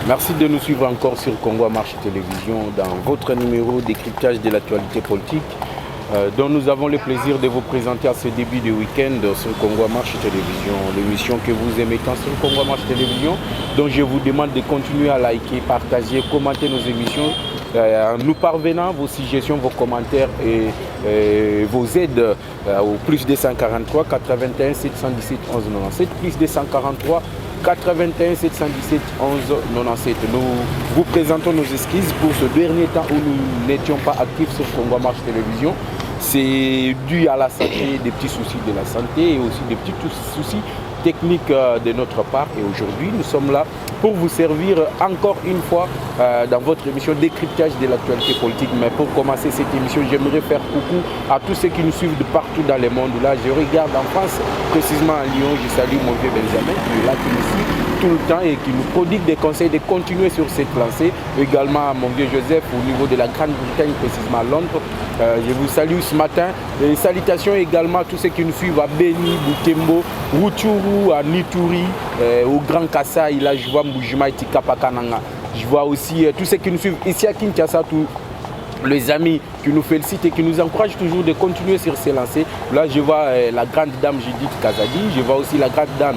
Merci de nous suivre encore sur Congo à Marche Télévision dans votre numéro décryptage de l'actualité politique dont nous avons le plaisir de vous présenter à ce début de week-end sur Congo à Marche Télévision, l'émission que vous aimez tant sur Congo à Marche Télévision, dont je vous demande de continuer à liker, partager, commenter nos émissions, nous parvenant vos suggestions, vos commentaires et vos aides au plus 243 81 717 11 97, plus 243 81 717 11 97. Nous vous présentons nos excuses pour ce dernier temps où nous n'étions pas actifs sur Congo Marche Télévision. C'est dû à la santé, des petits soucis de la santé et aussi des petits soucis techniques de notre part. Et aujourd'hui, nous sommes là pour vous servir encore une fois dans votre émission décryptage de l'actualité politique. Mais pour commencer cette émission, j'aimerais faire coucou à tous ceux qui nous suivent de partout dans le monde. Là, je regarde en France, précisément à Lyon, je salue mon vieux Benjamin qui est là, qui nous suit tout le temps et qui nous prodigue des conseils de continuer sur cette lancée. Également à mon vieux Joseph au niveau de la Grande-Bretagne, précisément à Londres. Je vous salue ce matin. Et salutations également à tous ceux qui nous suivent à Beni, Butembo, Rutshuru, à Nituri, au Grand Kassai, là je vois Mbujima et Tikapakananga. Je vois aussi tous ceux qui nous suivent ici à Kinshasa, tous les amis qui nous félicitent et qui nous encouragent toujours de continuer sur ces lancées. Là je vois la grande dame Judith Kazadi, je vois aussi la grande dame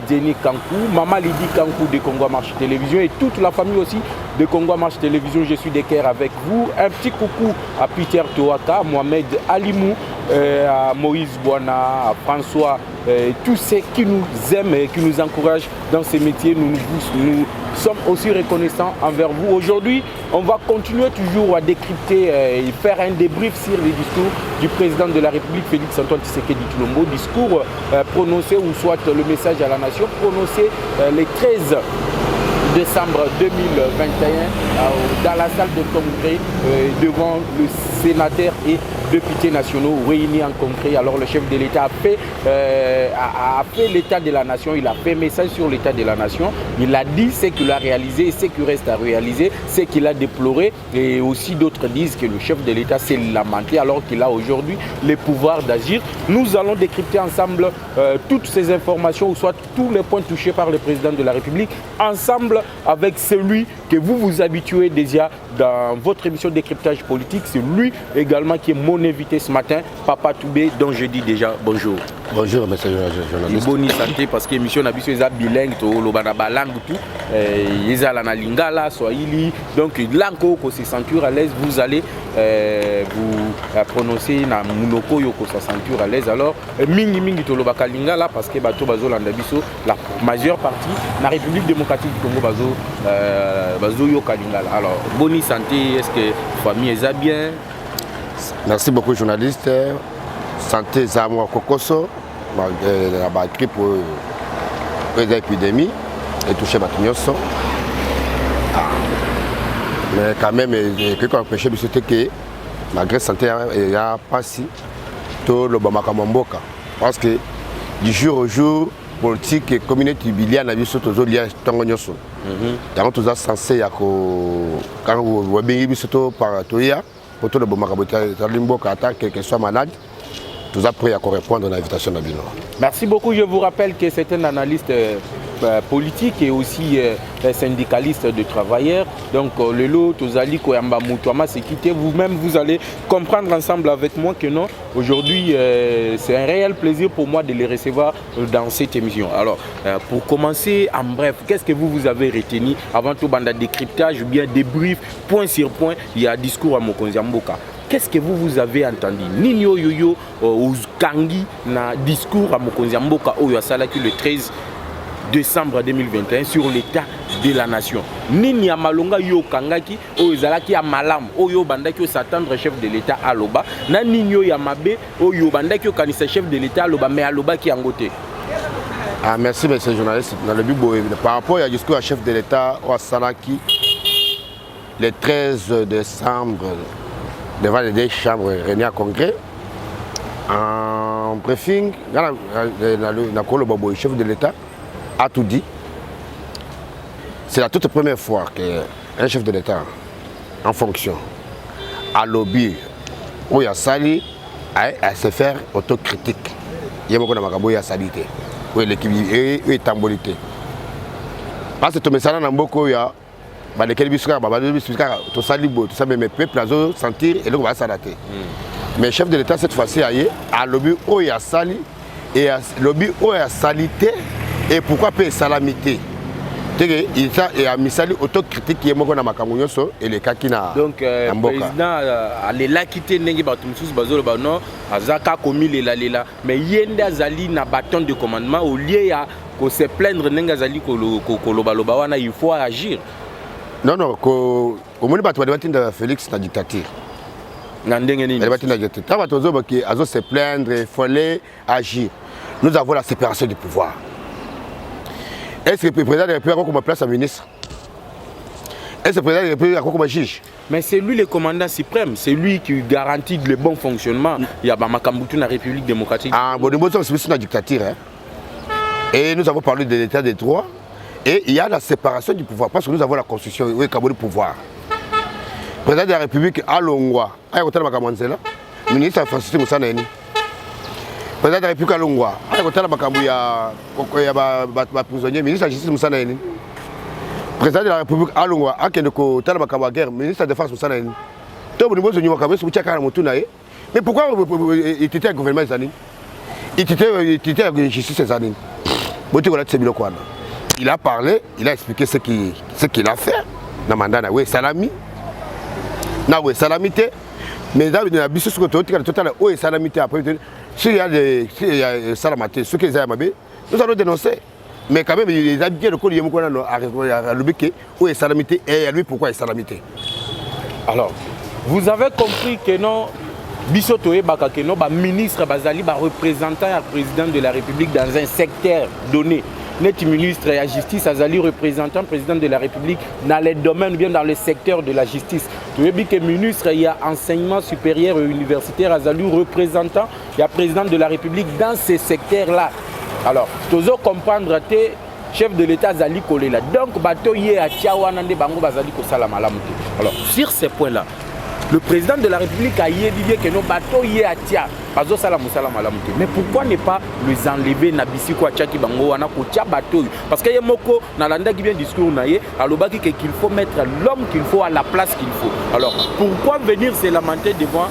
Jenny Kankou, Maman Lydie Kankou de Congo Marche Télévision et toute la famille aussi de Congo Marche Télévision. Je suis d'équerre avec vous. Un petit coucou à Peter Toaka, Mohamed Alimou, à Moïse Bouana, à François, tous ceux qui nous aiment et qui nous encouragent dans ces métiers. Nous sommes aussi reconnaissants envers vous. Aujourd'hui, on va continuer toujours à décrypter et faire un débrief sur les discours du président de la République, Félix Antoine Tshisekedi Tshilombo. Discours prononcé, ou soit le message à la nation, prononcé les 13 décembre 2021 dans la salle de congrès devant le sénateur et députés nationaux réunis en congrès. Alors le chef de l'État a fait l'état de la nation, il a fait message sur l'état de la nation, il a dit ce qu'il a réalisé et ce qui reste à réaliser, ce qu'il a déploré, et aussi d'autres disent que le chef de l'État s'est lamenté alors qu'il a aujourd'hui le pouvoir d'agir. Nous allons décrypter ensemble toutes ces informations, ou soit tous les points touchés par le président de la République, ensemble avec celui que vous vous habituez déjà dans votre émission décryptage politique. C'est lui également qui est mon invité ce matin, Papa Toubé, dont je dis déjà bonjour. Bonjour, monsieur le journaliste. Bonne santé parce que l'émission n'a pas été bilingue, la langue tout. Ils ont la lingala, swahili. Donc, langue que se sentir à l'aise, vous allez vous prononcer na munoko yo ko se sentir à l'aise. Alors, mingi to lobaka lingala parce que bato bazo landa biso la majeure partie la République démocratique du Congo bazo yo kalingala. Alors, bonne santé, est-ce que famille est bien? Merci beaucoup, journaliste. Santé Zamwa Kokoso, la grippe pour l'épidémie et touché Batignoso. Mais quand même, ce qui a empêché, c'est que malgré santé, il n'y a pas si tout le Bamakamamboka. Parce que du jour au jour, politique et communauté bilienne n'a vu surtout aux liens Tongonyoso. Donc, tout ça censé quand vous avez surtout par Toya, pour tout le Bamakamboka, quel que soit malade. Tout ça prêt à répondre à l'invitation de Bino. Merci beaucoup. Je vous rappelle que c'est un analyste politique et aussi syndicaliste de travailleurs. Donc le lot, Tozali, Koyamba, Moutouama, c'est quitté. Vous-même, vous allez comprendre ensemble avec moi que non. Aujourd'hui, c'est un réel plaisir pour moi de les recevoir dans cette émission. Alors, pour commencer, en bref, qu'est-ce que vous avez retenu avant tout banda décryptage ou bien débrief, point sur point, il y a un discours à Mokonzi Mboka. Qu'est-ce que vous avez entendu? Nino Yoyo ou Kangi na discours à Mokonzi Mboka Oyo Salaki le 13 décembre 2021 sur l'état de la nation. Nini Amalonga Yo Kangaki Oyo Zalaki à Malam Oyo Bandaki s'attendre chef de l'État à Loba. Na Nino Yamabe Oyo Bandaki Kanisa chef de l'État à Loba mais à Loba qui angoté. Ah, merci monsieur le journaliste. Dans le but par rapport au discours à chef de l'État au Salaki le 13 décembre devant les deux chambres réunies à congrès. En briefing, le chef de l'État a tout dit. C'est la toute première fois qu'un chef de l'État en fonction a lobby ou a sali à se faire autocritique. Il y a beaucoup de salité. Oui, l'équipe est tambolité. Parce que tu me sens dans beaucoup, il y a lesquels tout ça libre, tout ça, mais mes peuples sentir et donc on va s'arrêter. Mais le chef de l'État cette fois-ci a lobby où il y a sali et lobby où il y a salité et pourquoi pas salamité. Il y a misali autocritique qui est mon amakamouyoso et les kakina. Donc le président a les quitté nengi batumsus bazolo bano azaka commis les lela mais yende azali na bâton de commandement au lieu ya ko se plaindre nenga azali ko lobaloba wana il faut agir. Non non ko moni bato batinda Félix na dictature. Na ndenge nini? Batinda dictature. Quand bato zo baki azo se plaindre, il fallait agir. Nous avons la séparation du pouvoir. Est-ce que le président de la République a comme place à ministre? Est-ce que le président de la République a comme juge? Mais c'est lui le commandant suprême, c'est lui qui garantit le bon fonctionnement. Il y a Makambutu dans la République démocratique. Ah, bon, nous sommes dans la dictature. Hein? Et nous avons parlé de l'état des droits. Et il y a la séparation du pouvoir. Parce que nous avons la constitution, oui, le pouvoir. Le président de la République a l'ongwa. Il y a le ministre Francis Moussa Naini. Le président de la République a l'ongwa. Il y a prisonnier, ministre de la Justice Moussa Naini. Le président de la République a l'ongwa. Il y a la guerre, ministre de la Défense Moussa Naini. Mais pourquoi il était un gouvernement des années? Il était la justice des années. Il a parlé, il a expliqué ce qu'il a fait. Dans le mandat, il salami. Il salamité. Mais dans le business, il salamité. Après, s'il y a des salamatés, ceux qui ont été nous allons dénoncer. Mais quand même, les habitués de Koli Yamukwana à l'Ubeke, où est salamité et lui, pourquoi est salamité? Alors, vous avez compris que non, Bissotoé Bakakeno, ministre Bazali, représentant et président de la République dans un secteur donné. Net ministre de la Justice, Azali représentant président de la République dans les domaines, bien dans le secteur de la justice. Tu veux dire que ministre, il y a enseignement supérieur et universitaire, Azali représentant, il y a président de la République dans ces secteurs-là. Alors, tu dois comprendre, tes chef de l'État Azali Kolela. Donc, bateau yé à Tiawanande Bango Bazali Kosala Malamute. Alors, sur ces points-là, le président de la République a dit que nos bateaux y à Tia, mais pourquoi ne pas les enlever Nabisi kwa Tchaki Bango wana ko tia bateau? Parce que Yemoko Nalanda qui vient discours naie, alors qu'il faut mettre l'homme qu'il faut à la place qu'il faut. Alors pourquoi venir se lamenter devant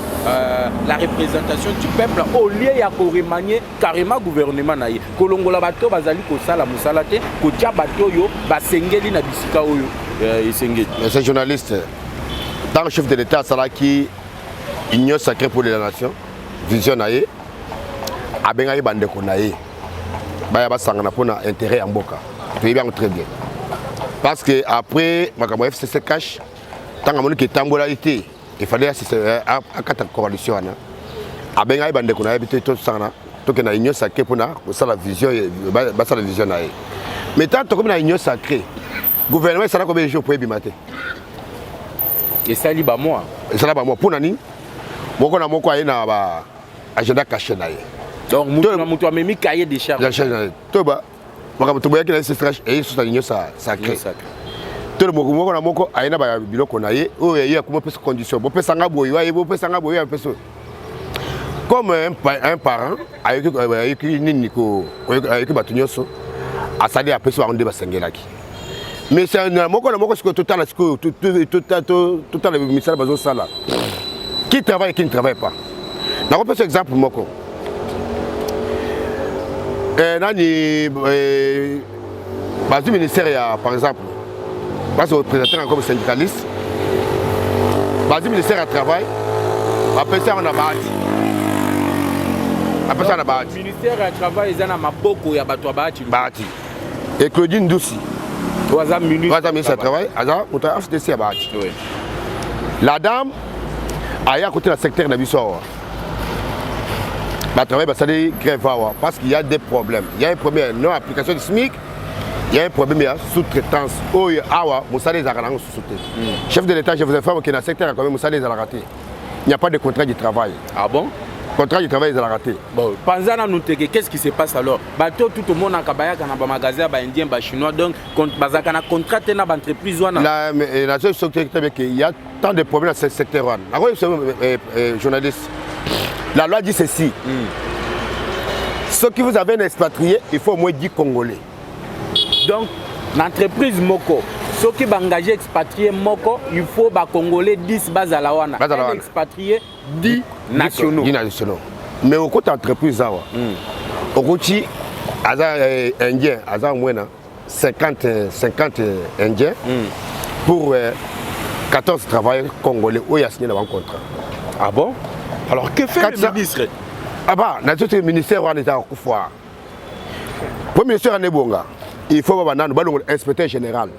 la représentation du peuple au lieu ya ko remanier carrément gouvernement naie? Kolongola bateau bazali ko sala musalate ko tia bateau yo basengeli na bisika oyo esengeli. Ces journalistes tant le chef de l'État Salaki, union sacrée pour la nation, vision naïe, abengaï bandeko naïe, bayaba sangana pour intérêt en boka. Tu bien très bien. Parce que après, ma FCC cache, tant que tu tambolalité, il fallait assister à quatre coalitions. Abengaï bandeko naïe, tout ça, tout que na union sacrée pour la vision, basa la vision naïe. Mais tant que na union sacrée, gouvernement sera combien de jours pour ébimater? Et ça liba moi. Et ça là moi pour nani. Moko na moko na ba agenda caché na ye. Donc mutu a même cahier des charges. To ba maka to boya que c'est stress et ça union ça sacré. To le moko na moko aina ba biloko na ye o ye kuma pesa condition. Bo pesa nga boyo ye bo pesa nga boyo pesa. Comme un parent avec nini ko avec batunyoso asali a pesa onde ba sengelaki. Mais c'est un mot que total le ministère de Sala. Qui travaille et qui ne travaille pas. Dans un exemple, Moko. Dans le ministère, par exemple, parce que vous présentez comme syndicaliste, dans le ministère du travail, après ça, on a bâti. Après ça, on a bâti. Le ministère du travail, il y a Maboko et Abattoir bâti. Et Claudine Doucy. Trois ministre du travail, la dame a à côté du secteur de la travail grève parce qu'il y a des problèmes. Il y a un problème de non-application du SMIC, il y a un problème de sous-traitance. Chef de l'État, je vous informe que dans le secteur, il n'y a pas de contrat de travail. Ah bon? Contrat du travail, ils ont raté. Bon, qu'est-ce qui se passe alors? Tout le monde a un magasin, un indien, un chinois, donc un contrat dans l'entreprise. La seule chose qu'il y a tant de problèmes dans ce secteur. Journaliste, la loi dit ceci. Ceux qui vous avez expatrié, il faut au moins 10 Congolais. Donc, l'entreprise moko ceux qui vont engager expatriés moko il faut ba congolais 10 bazala wana expatriés 10 nationaux mais au côté entreprise awa au côté aza indien aza moins 50 indiens pour 14 travailleurs congolais où il y a signé un contrat. Ah bon? Alors que fait le ministre? Ah bah, notre ministère on est à Koufoua. Pour le ministère Nebonga, il faut avoir un inspecteur général.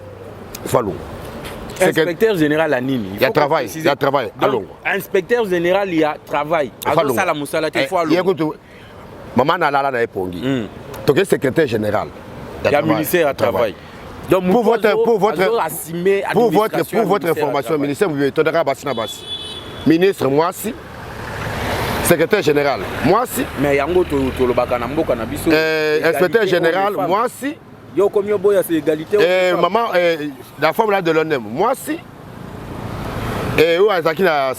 Inspecteur général à Nini. Il y a travail, il y a travail. Inspecteur général, il y a travail. Maman n'a la répondu. Donc secrétaire général. Il y a ministère à travail. Donc pour votre information, ministère, vous donnera ministre, moi aussi. Secrétaire général, moi aussi. Mais inspecteur général, moi aussi. Maman, la forme là de l'honneur, moi aussi. Et où est-ce qu'il y a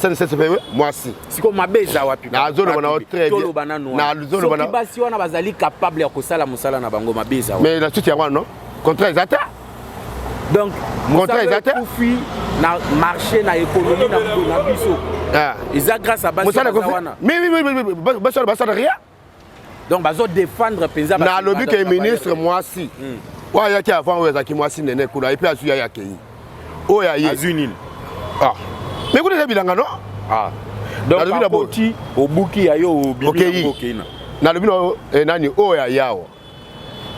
moi aussi. C'est comme ma base à Wapi. Na zone on a très bien. Na zone on a. Si on a bazali capable ya kosala musala na bango ma base. Mais la suite ya non? Contrat exact. Donc, contrat exact. Na marché na économie na biso. Ah. Ils a grâce à base. Mais basa rien. Donc bazo défendre penza. Na lobby que ministre moi aussi. Wa ya ki avant wa zaki moi aussi nene kula et puis azu ya ki. O ya yi. Azunil. Ah. Mais vous avez bilanga non? Ah. Donc le boti au buki ya yo au bilanga bokina. Na le bino nani o ya yao.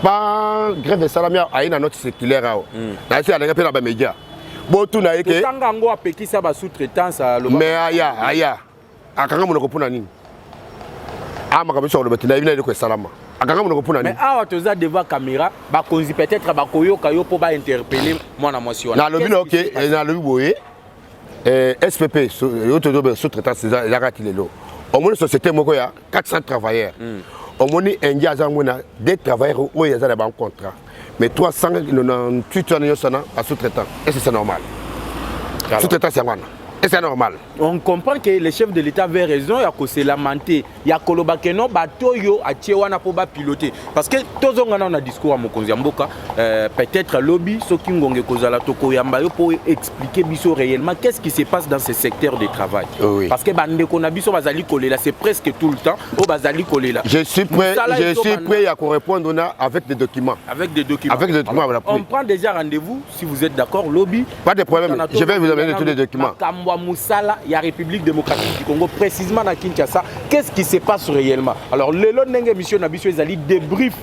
Ba grève salamia aina note séculaire ao. Na si ala pe na ba média. Botu na yeke. Tanga ngo apekisa ba sous-traitance à lo. Mais aya. Akanga monoko pona nini? Ah makabiso lo betina ibina ile ko salama. Akanga monoko pona nini? Mais awa toza devant caméra ba konzi peut-être ba koyoka yo po ba interpeller mwana mwasi wana. Na le bino OK, na le boye. SPP, sous-traitance, il y a une société qui a 400 travailleurs. Au moins, il y a des travailleurs où il y a un contrat. Mais 398 à sous-traitant. Et c'est normal. Sous-traitant, c'est normal. Et c'est normal. On comprend que le chef de l'État avait raison, il y a que se lamenter. Il y a que le bakeno batoyo a tiewana pour piloter. Parce que tous on a un discours à Mokonzi Mboka, peut-être lobby, ce qui ngonge kozala toko yambayo pour expliquer biso réellement qu'est-ce qui se passe dans ce secteur de travail. Oui. Parce que bande qu'on a biso bazali kolela, c'est presque tout le temps au bazali kolela. Je suis prêt à répondre avec des documents. Avec des documents. Avec des documents. Alors, on prend déjà rendez-vous si vous êtes d'accord lobby. Pas de problème. Je vais vous amener tous les documents. Moussala, il y a République démocratique du Congo, précisément à Kinshasa. Qu'est-ce qui se passe réellement? Alors, le long de mission Nabisio Ezali débrief.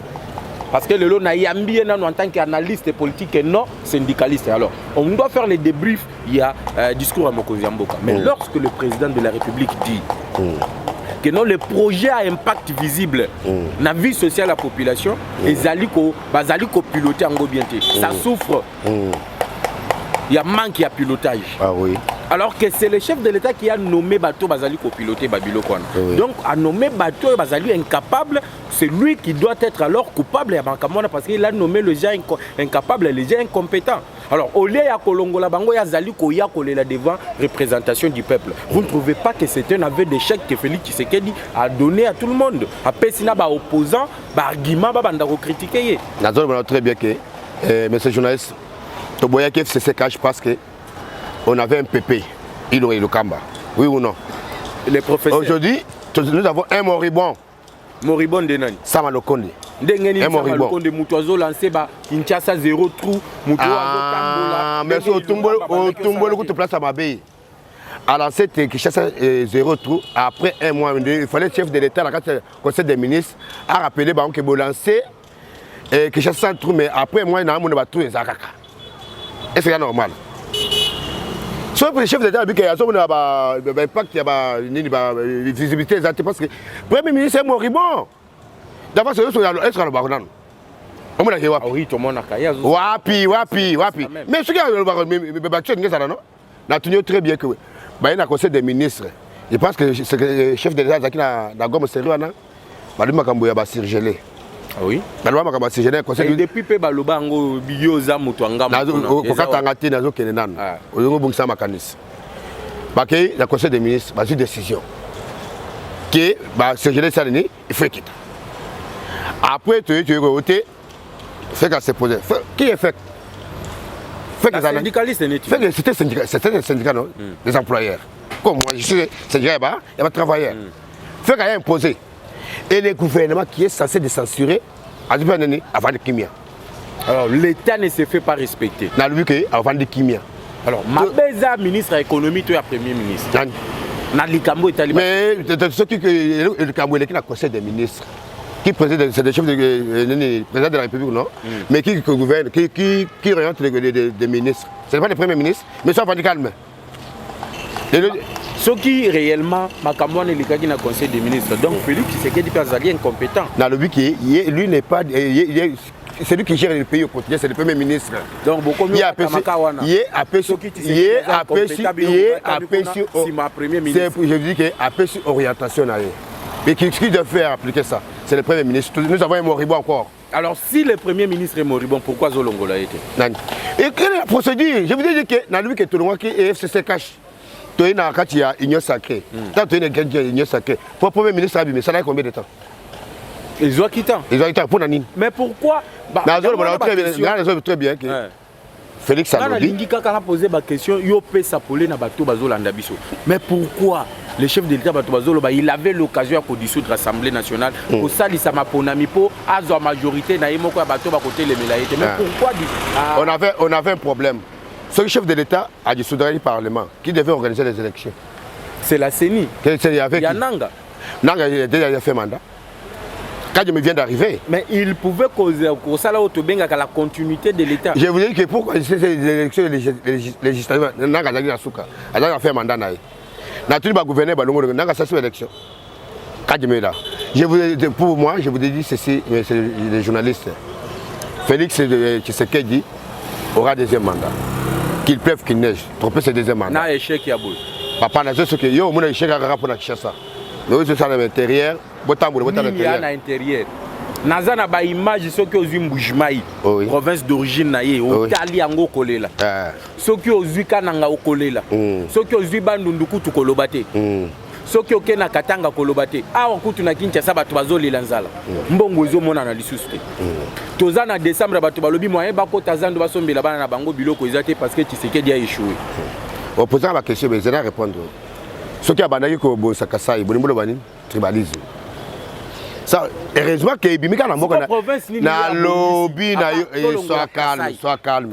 Parce que le long n'a yambi en tant qu'analyste politique et non syndicaliste. Alors, on doit faire les débriefs. Il y a discours à Mokonzi Mboka. Mais lorsque le président de la République dit que non, le projet a impact visible dans la vie sociale de la population, Ezali ko piloter en gobienté. Ça souffre. Il y a manque de pilotage. Ah oui. Alors que c'est le chef de l'État qui a nommé Bato Bazali pour piloter Babilo Kwan. Oui. Donc, a nommé Bato Bazali incapable, c'est lui qui doit être alors coupable parce qu'il a nommé le gens incapable, les gens incompétents. Alors, au lieu de Kolongo la Bango, Yazali Koya Kolela devant représentation du peuple. Vous ne trouvez pas que c'est un aveu d'échec que Félix Tshisekedi a donné à tout le monde? À Pessina, opposant, argument, Bandaro critiqué. Nous très bien que, monsieur journaliste, Toboya FCC se cache parce que on avait un PP, Ilo et Lukamba. Oui ou non? Les professeurs. Aujourd'hui, nous avons un moribond. Moribond de Nani? Samalokonde. Un moribond. Mutuazo lancé par Kinshasa 0 trou. Ah, mais au Tumbolo, tu places à Mabé. A lancé Kinshasa 0 trou. Après un mois, il fallait le chef de l'État, le conseil des ministres, a rappelé que vous lancez Kinshasa 100 trou, mais après un mois, il y a un trou et Zakaka. Et c'est normal. Sauf que le chef d'État a dit qu'il y a un impact, il y a une visibilité, parce que le Premier ministre est moribond. D'abord, c'est eux qui sont le baron. Oui, tout le monde a caillé. Wapi. Mais ce qui est le baron, on a tenu très bien que il y a un conseil des ministres. Je pense que le chef de l'État qui a la gomme sérieux, il a surgelé. Ah oui. Et depuis que Balobango Bioza Mutuanga le conseil des ministres a une décision que surgelé Salini, il faut quitter. Après, tu es voté, fait qu'à se poser. Qui est fait? syndicaliste c'était un syndicat, non? Des employeurs. Comme moi, je suis syndicat, il y a des travailleurs. Fait qu'il y a imposé. Et le gouvernement qui est censé de censurer, avant de Kimia. Alors, l'État ne se fait pas respecter. Dans le but avant de Kimia. Alors, Mabeza, ministre de l'économie, tu es premier ministre. Mais ceux qui le Cameroun qui a le conseil des ministres, qui préside, c'est le chef de président de la République, non? Mais qui gouverne, qui oriente les ministres. Ce n'est pas le premier ministre, mais ça va être calme. Ce qui réellement, Makamouane est le cas qui a le conseil des ministres. Donc, Félix, c'est qu'il est incompétent. Dans le but, lui n'est pas. C'est lui qui gère le pays au quotidien, c'est le premier ministre. Donc, beaucoup mieux je dis qu'il a aperçu orientation. Mais qui doit faire appliquer ça? C'est le premier ministre. Nous avons un moribond encore. Alors, si le premier ministre est moribond, pourquoi Zolongo l'a été? Et quelle est la procédure? Je vous dis que dans le but que tout le monde qui est FCC cache. Tu es à union sacrée. Quand tu es à union sacrée, pour le premier ministre, ça a combien de temps? Ils ont quitté. Pour Nanine. Mais pourquoi? Très bien que Félix Alobi. Quand posé ma question, mais pourquoi le chef de l'État il avait l'occasion de dissoudre l'Assemblée nationale pour ça, il a la majorité. Mais pourquoi? On avait un problème. Ce chef de l'État a dissoudre le Parlement qui devait organiser les élections. C'est la CENI. Il y a Nanga. Nanga a déjà fait mandat. Quand je me viens d'arriver. Mais il pouvait causer la continuité de l'État. Je vous dis que pourquoi ces élections législatives, Nanga a fait mandat. Naturellement, le gouvernement Nanga a fait l'élection. Quand je me là. Pour moi, je vous dis ceci, c'est les journalistes. Félix Tshisekedi aura deuxième mandat. Qu'il pleuve, qu'il neige. Tromper ce deuxième mandat. Na échec ya boule. Papa na ce que yo mon échec à rapport à Kinshasa. Mais c'est ça à l'intérieur, à l'intérieur. Nazana ba image ce que aux Mbujimai, province d'origine naie, au Tali ango kolela. Ce que aux Kananga kolela. Ce que aux Bandunduku to kolobate. Ce que aux na Katanga kolobate. Ah okutu na Kinshasa bato bazoli lanzala. Mbongo ezo mona na lisusu te. Tozana décembre bato balobi moyen bako tazando basombela bana na bango biloko ezate parce que Tshisekedi a échoué. En posant la question, mais je vais répondre. Ce qui a banali ko bo sakasai, bo nimbo bani tribalisme. Ça heureusement que Bimika na mboka na lobby na soit calme, soit calme,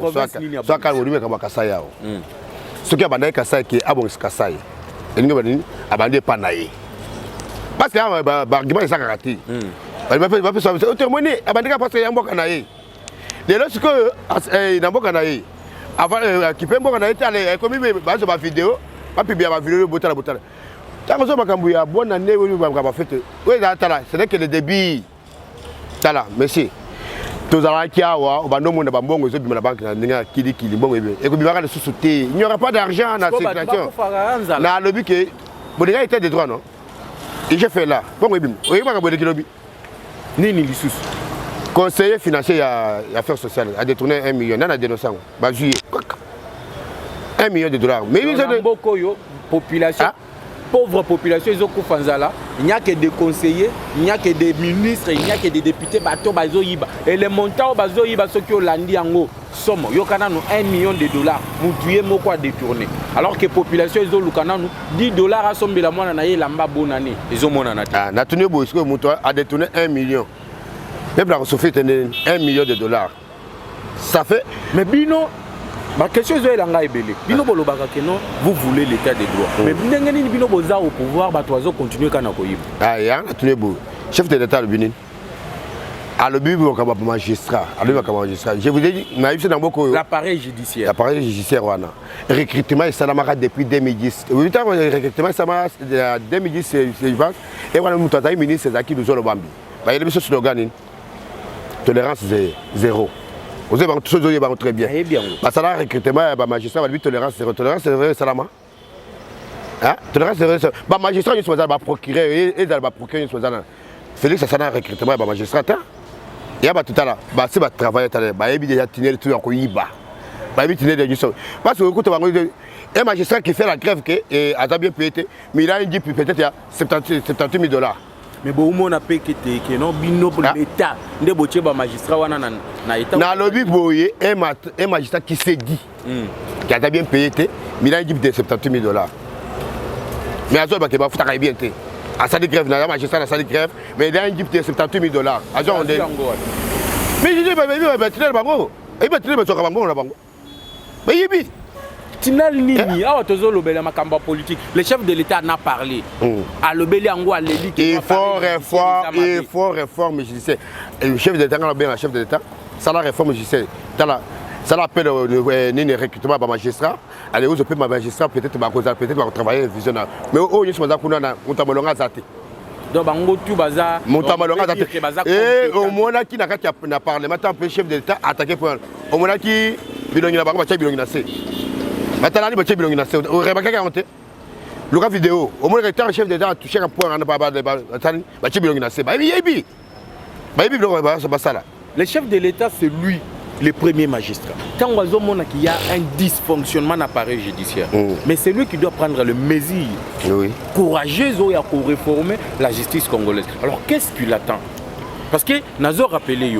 soit calme, lui kama kasai yao. Ce qui a banali kasai qui abon kasai. Et nous bani abandé pa naé. Parce que argument est ça karaté. Il va faire ça autrement abandé parce que mboka naé. Les lorsque na mboka naé avant qui peut mboka naé aller comme bazo ba vidéo. Pas bien ma vidéo botala. Tant que ça makambu ya bonne année oui ba fête. Oui tala, c'est que le débit tala, merci. Tozala kiawa obando mona ba mbongo zo bima na banque na ninga kili mbongo ebe. Et ko bimaka de sous-sauter. Il n'y aura pas d'argent dans circulation. Na lobby que bolinga était de droit non. Et j'ai fait là. Bongo ebim. Oui ba ka bodeki lobby. Nini lisusu. Conseiller financier à affaires sociales a détourné 1 million. Nana dénoncé. Ba juillet. 1 million de dollars. Mais ils ont beaucoup de population, pauvre population, ils ont Koufanzala. Il n'y a que des conseillers, il n'y a que des ministres, il n'y a que des députés. Et les montants bazo yiba ceux qui ont landi en somme, yokana nous 1 million de dollars. Nous tuons moko à détourner. Alors que la population ils ont lukana nous 10 dollars à somme la moine naie lamba bonne année. Ils ont mon année. Na tenu bo que monto a détourné 1 million. Même la Sophie tenait 1 million de dollars. Ça fait mais bino ma question est là, vous voulez l'état des droits. Mais bino boza au pouvoir, batoizo continuer kana koyiba. Ah ya, tenu bo. Chef de l'État le Bénin. À le but comme magistrat, à le comme magistrat. Je vous ai dit, mais c'est dans beaucoup l'appareil judiciaire. L'appareil judiciaire wana. Recrutement et salamara depuis 2010. Oui, tant recrutement salamara 2010 c'est et voilà nous tata ministre Zaki nous le bambi. Bah il y a ce slogan tolérance zéro. Vous avez tout ça très bien. Parce que là, recrutement, magistrat va lui tolérance zéro. Tolérance zéro, salama. Hein? Tolérance zéro. Magistrat, il soit là, procureur, et il va procurer, il soit là. Félix, ça n'a recrutement, magistrat. Il y a tout à l'heure, c'est un travail, il y a des trucs qui sont parce que un magistrat qui fait la grève, et a bien payé, mais il a dit peut-être il y a 78 000 dollars. mais bon on a payé que non bino l'état nde boche ba magistrat wana na état na lobby boye un magistrat qui s'est dit qui a bien payé mais il a dit de 78 000 $. Mais à ce moment il faut bien té à ça de grève na magistrat à ça de grève mais il a dit de 78 000 $. À ce on mais je dis bah tu bango et bah tu le bango bango na bango mais yibi Tinal Nini, politique. Le chef de l'État n'a parlé. À l'obéli en gros, il faut réforme judiciaire. Le chef de l'État, le chef de l'État, ça la réforme judiciaire. Ça l'appelle le recrutement de magistrat. Allez, vous avez magistrat, peut-être travailler visionnel. Mais au niveau de la donc bango tout bazar montamalonga et au moins qui n'a parlé maintenant le chef de l'État attaqué pour au moins qui bilongi na bango ba bilongi na se maintenant ni ba bilongi na se au rebaka ka monter le cas vidéo au moins le chef de l'État a touché un point na ba bilongi na se ba yebi ba ça là le chef de l'État c'est lui le premier magistrat. Quand on voit qu'il y a un dysfonctionnement d'appareil judiciaire, mais c'est lui qui doit prendre les mesures courageuses pour réformer la justice congolaise. Alors qu'est-ce qu'il attend? Parce que Nazo rappelé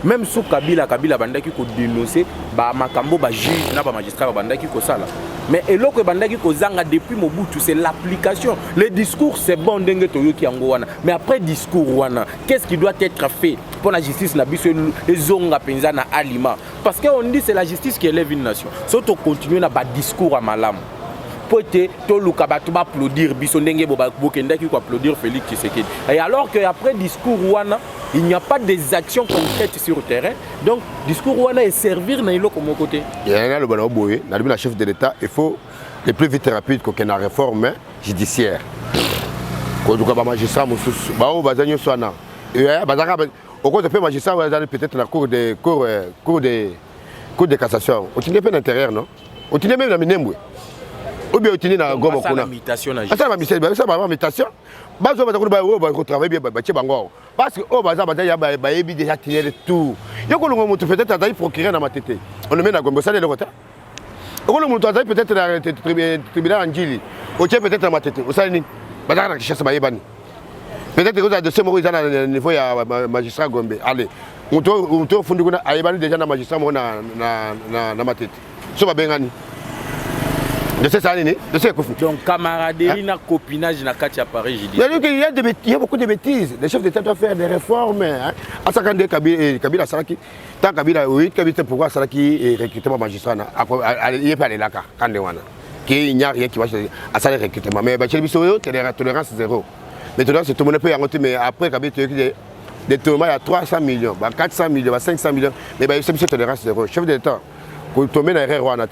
même sous Kabila bandaki ko dénoncer ba makambo ba juge na ba magistrat bandaki ko sala. Mais eloko bandaki ko zanga depuis Mobutu c'est l'application. Le discours c'est bon ndenge to yoki yango wana. Mais après discours wana, qu'est-ce qui doit être fait pour la justice na biso ezonga penza na alima? Parce que on dit c'est la justice qui élève une nation. Si on continue na ba discours à malam. Pote to luka batu ba applaudir biso ndenge bo bokendaki ko applaudir Félix Tshisekedi. Et alors que après discours wana il n'y a pas des actions concrètes sur le terrain. Donc, le discours wana est servir dans le côté. Il y a le chef de l'État, il faut le plus vite rapide qu'il y ait une réforme judiciaire. Quand on a un magistrat, magistrat peut-être la cour de cassation. On tient pas l'intérieur, non? On tient même la minemwe. Ou bien on tient la gomme. C'est l'imitation. C'est l'imitation. Bazo travailler bien parce que au bazar ya déjà tiré tout yoko longo mutu peut-être azayi procurer na matete on le met na gombo ça le rota yoko mutu azayi peut-être na tribunal njili o tient peut-être na matete o ça ni bazar na kishasa bayebani peut-être que ça de ce moment ils na niveau ya magistrat gombe allez mutu fundi kuna ayebani déjà na magistrat mo na matete so babengani de ces années, de ces conflits. Donc, camaraderie, na copinage, na katia Paris, j'ai dit. Il y a beaucoup de bêtises. Les chefs d'État doivent faire des réformes. À ça, quand Kabila Saraki, tant Kabila, oui, Kabila, pourquoi Saraki est recrutement magistrat, il n'y a pas de laka, quand il n'y a rien qui va à ça, le recrutement. Mais Bachel Bissou, c'est la tolérance zéro. Mais tolérance, tout le monde peut y en mais après, Kabila, des tournements, il y a 300 millions, 400 millions, 500 millions. Mais c'est tolérance zéro. Chef d'État.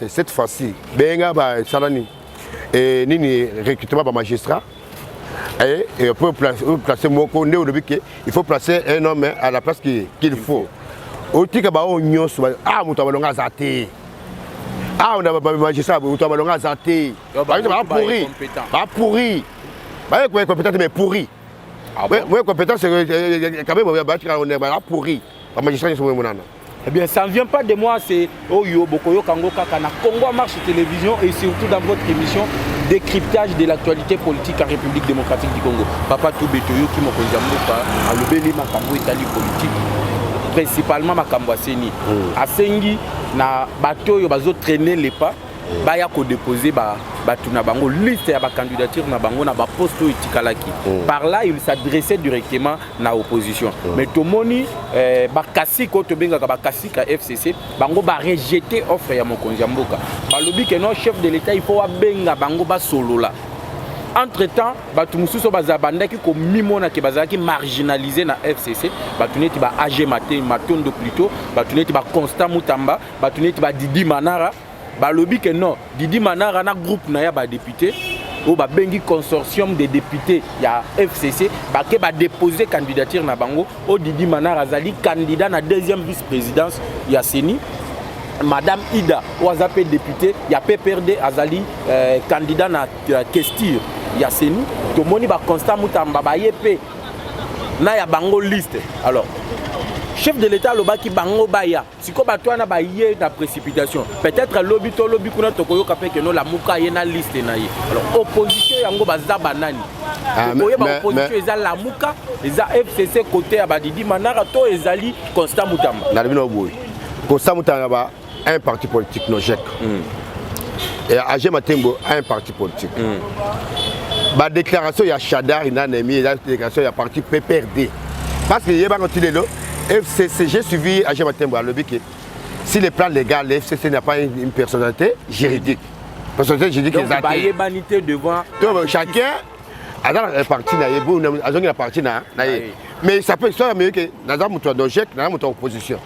Cette fois-ci, Salani et Nini recrutement par magistrat et pour placer Moko, il faut placer un homme à la place qu'il faut. Au Tikaba, on y a un zate. Ah, on a un magistrat, on a un zate. Pas pourri. Pas compétent, mais pourri. Moi, compétent, c'est quand même on est pourri. Le magistrat, il est eh bien, ça ne vient pas de moi, c'est Oyo Bokoyo Kango Kakana, Congo Marche Télévision et surtout dans votre émission décryptage de l'actualité politique en République démocratique du Congo. Papa Toubetoyo qui m'a connu à l'obéli Makambo Italie politique, principalement Makambo Aseni. Asengi, na bateau, yo bazo traîner les pas, baya ko déposer batuna bango liste ya ba candidature na bango na ba posto itikalaki. Par là il s'adressait directement na opposition. Mais tomoni bakasi ko to benga ba kasi ka FCC bango ba rejeter offre ya mokonzi mboka. Ba lobi que non chef de l'état il faut benga bango ba solola. Entre-temps, batu mususu bazabandaki ko mimona ke bazaki marginalisé na FCC, batu neti ba AG Matondo plutôt, batu neti ba Constant Mutamba, batu neti ba Didi Manara. Balobi que non, Didi Manara na groupe na ya ba député ou ba bengi consortium de députés ya FCC ba ke ba déposer candidature na bango o Didi Manara azali candidat na deuxième vice-présidence ya Seni. Madame Ida Ouazapé député ya PPRD azali candidat na Kestir ya Seni. Tomoni ba Constant Mutamba ba yepe na ya bango liste. Alors chef de l'État lobaki bango baya siko batwana ba yé na précipitation peut-être lobby kuna tokoyo kapé que non la muka yena liste na ye alors opposition yango baza banani tokoyo ba opposition eza la muka eza FCC côté ya Badidi Manara to ezali Constant Mutamba na bino boy Constant Mutamba ba un parti politique no GEC et AG Matembo un parti politique ba déclaration ya Chadar ina nemi la déclaration ya parti PPRD parce que yeba continuer là FCC, j'ai suivi AG Matembo à l'objet si le plan légal, le FCC n'a pas une personnalité juridique. Personnalité juridique donc, banité devant. Donc, chacun a un parti, a parti, mais ça peut être mieux que dans une opposition.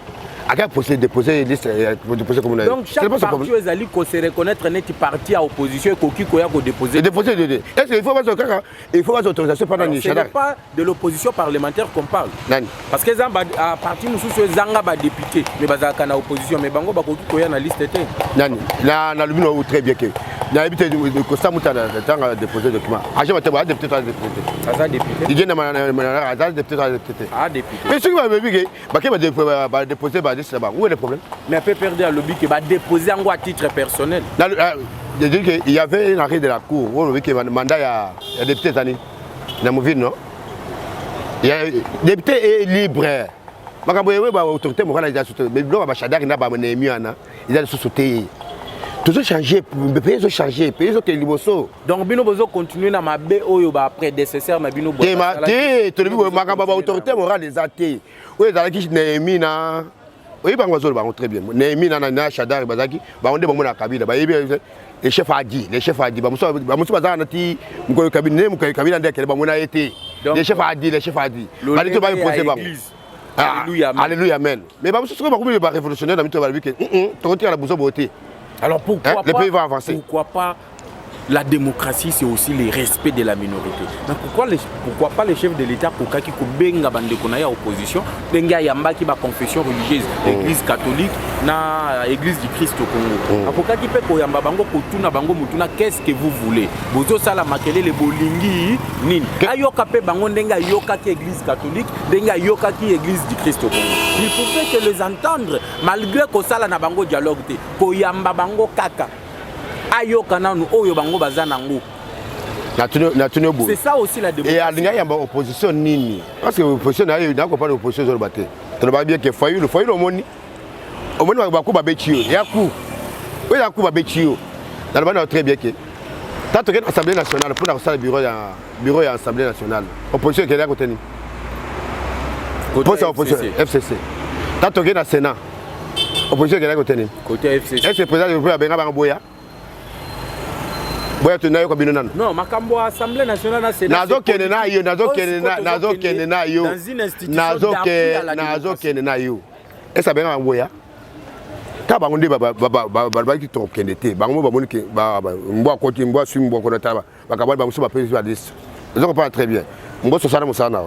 Déposer une liste, déposer comme on a. Donc, chaque parti se reconnaître net parti à opposition et qui a déposé. Déposer. Est-ce qu'il faut pas d'autorisation pendant les Ce n'est pas de l'opposition parlementaire qu'on parle. Parce que à partir nous sommes zanga ba député, mais bazaka na opposition, mais bango ba qui a na liste était. Là, na lumino très bien que. Na habité de Constant Mutamba temps déposer document. AG Matembo député. Ça député. Il vient na député. Ah député. Mais ce qui va me dire que ba déposer où est le problème? Mais on peut perdre à lobby qui va déposer en à titre personnel. Je dis qu'il y avait un arrêt de la cour où le mandat il y a député Tani. Dans mon ville, non? Il y a député est libre. Autorité morale, mais le Chadar, il a sous-sauté. Tout ça changé, les pays ont changé, les pays ont été libres. Donc, Bino Bozo continue à ma prédécesseur, mais Bino Bozo. L'autorité morale des athées. Oui, dans la qui n'est na. Oui, très bien. Némi na Chadar bazaki, ba onde bomona kabila, ba les chefs a dit, ba muso bazana nati muko kabila ne muko kabila ndeke ba mona été. Les chefs a dit. Ba lito ba poser ba. Alléluia, amen. Mais ba muso ba ko ba révolutionnaire na mito ba bi que to tira la buso boté. Alors pourquoi le pays va avancer. Pourquoi pas la démocratie, c'est aussi le respect de la minorité. Donc pourquoi pas les chefs de l'État pour qui benga bande konaya opposition, benga yamba qui ba confession religieuse, l'église catholique na église du Christ au Congo. Pourquoi qui peut ko yamba bango kotuna bango mutuna qu'est-ce que vous voulez? Bozo sala makele le bolingi nini. Ayoka pe bango ndenga yoka ki église catholique, ndenga yoka ki église du Christ au Congo. Il faut que les entendre malgré ko sala na bango dialogue te. Ko yamba bango kaka. C'est ça aussi la démocratie. Et il y a une opposition nini. Parce que l'opposition n'a pas d'opposition sur le bateau. Tu vas bien que le foyer au monde. Au monde, il y a un coup de il y a un coup. Oui, il y a un coup de dans le monde, très bien que. Quand tu as l'Assemblée nationale, pour lancer le bureau de l'Assemblée nationale, l'opposition est à côté de nous. Opposition FCC. Quand tu as le Sénat, l'opposition est à côté de nous. Côté FCC. Est-ce que le président du République a Boya? Non, Makambo Assemblée nationale na Sénat. Nazo kenena yo. Dans une institution Nazo kenena yo. Et ça benga ngoya. Ta bango ndi ba ki to kenete. Bango ba monike ba mbo akoti mbo sui mbo ko taba. Ba ka ba muso ba président de liste. Je comprends très bien. Mbo so sala musana.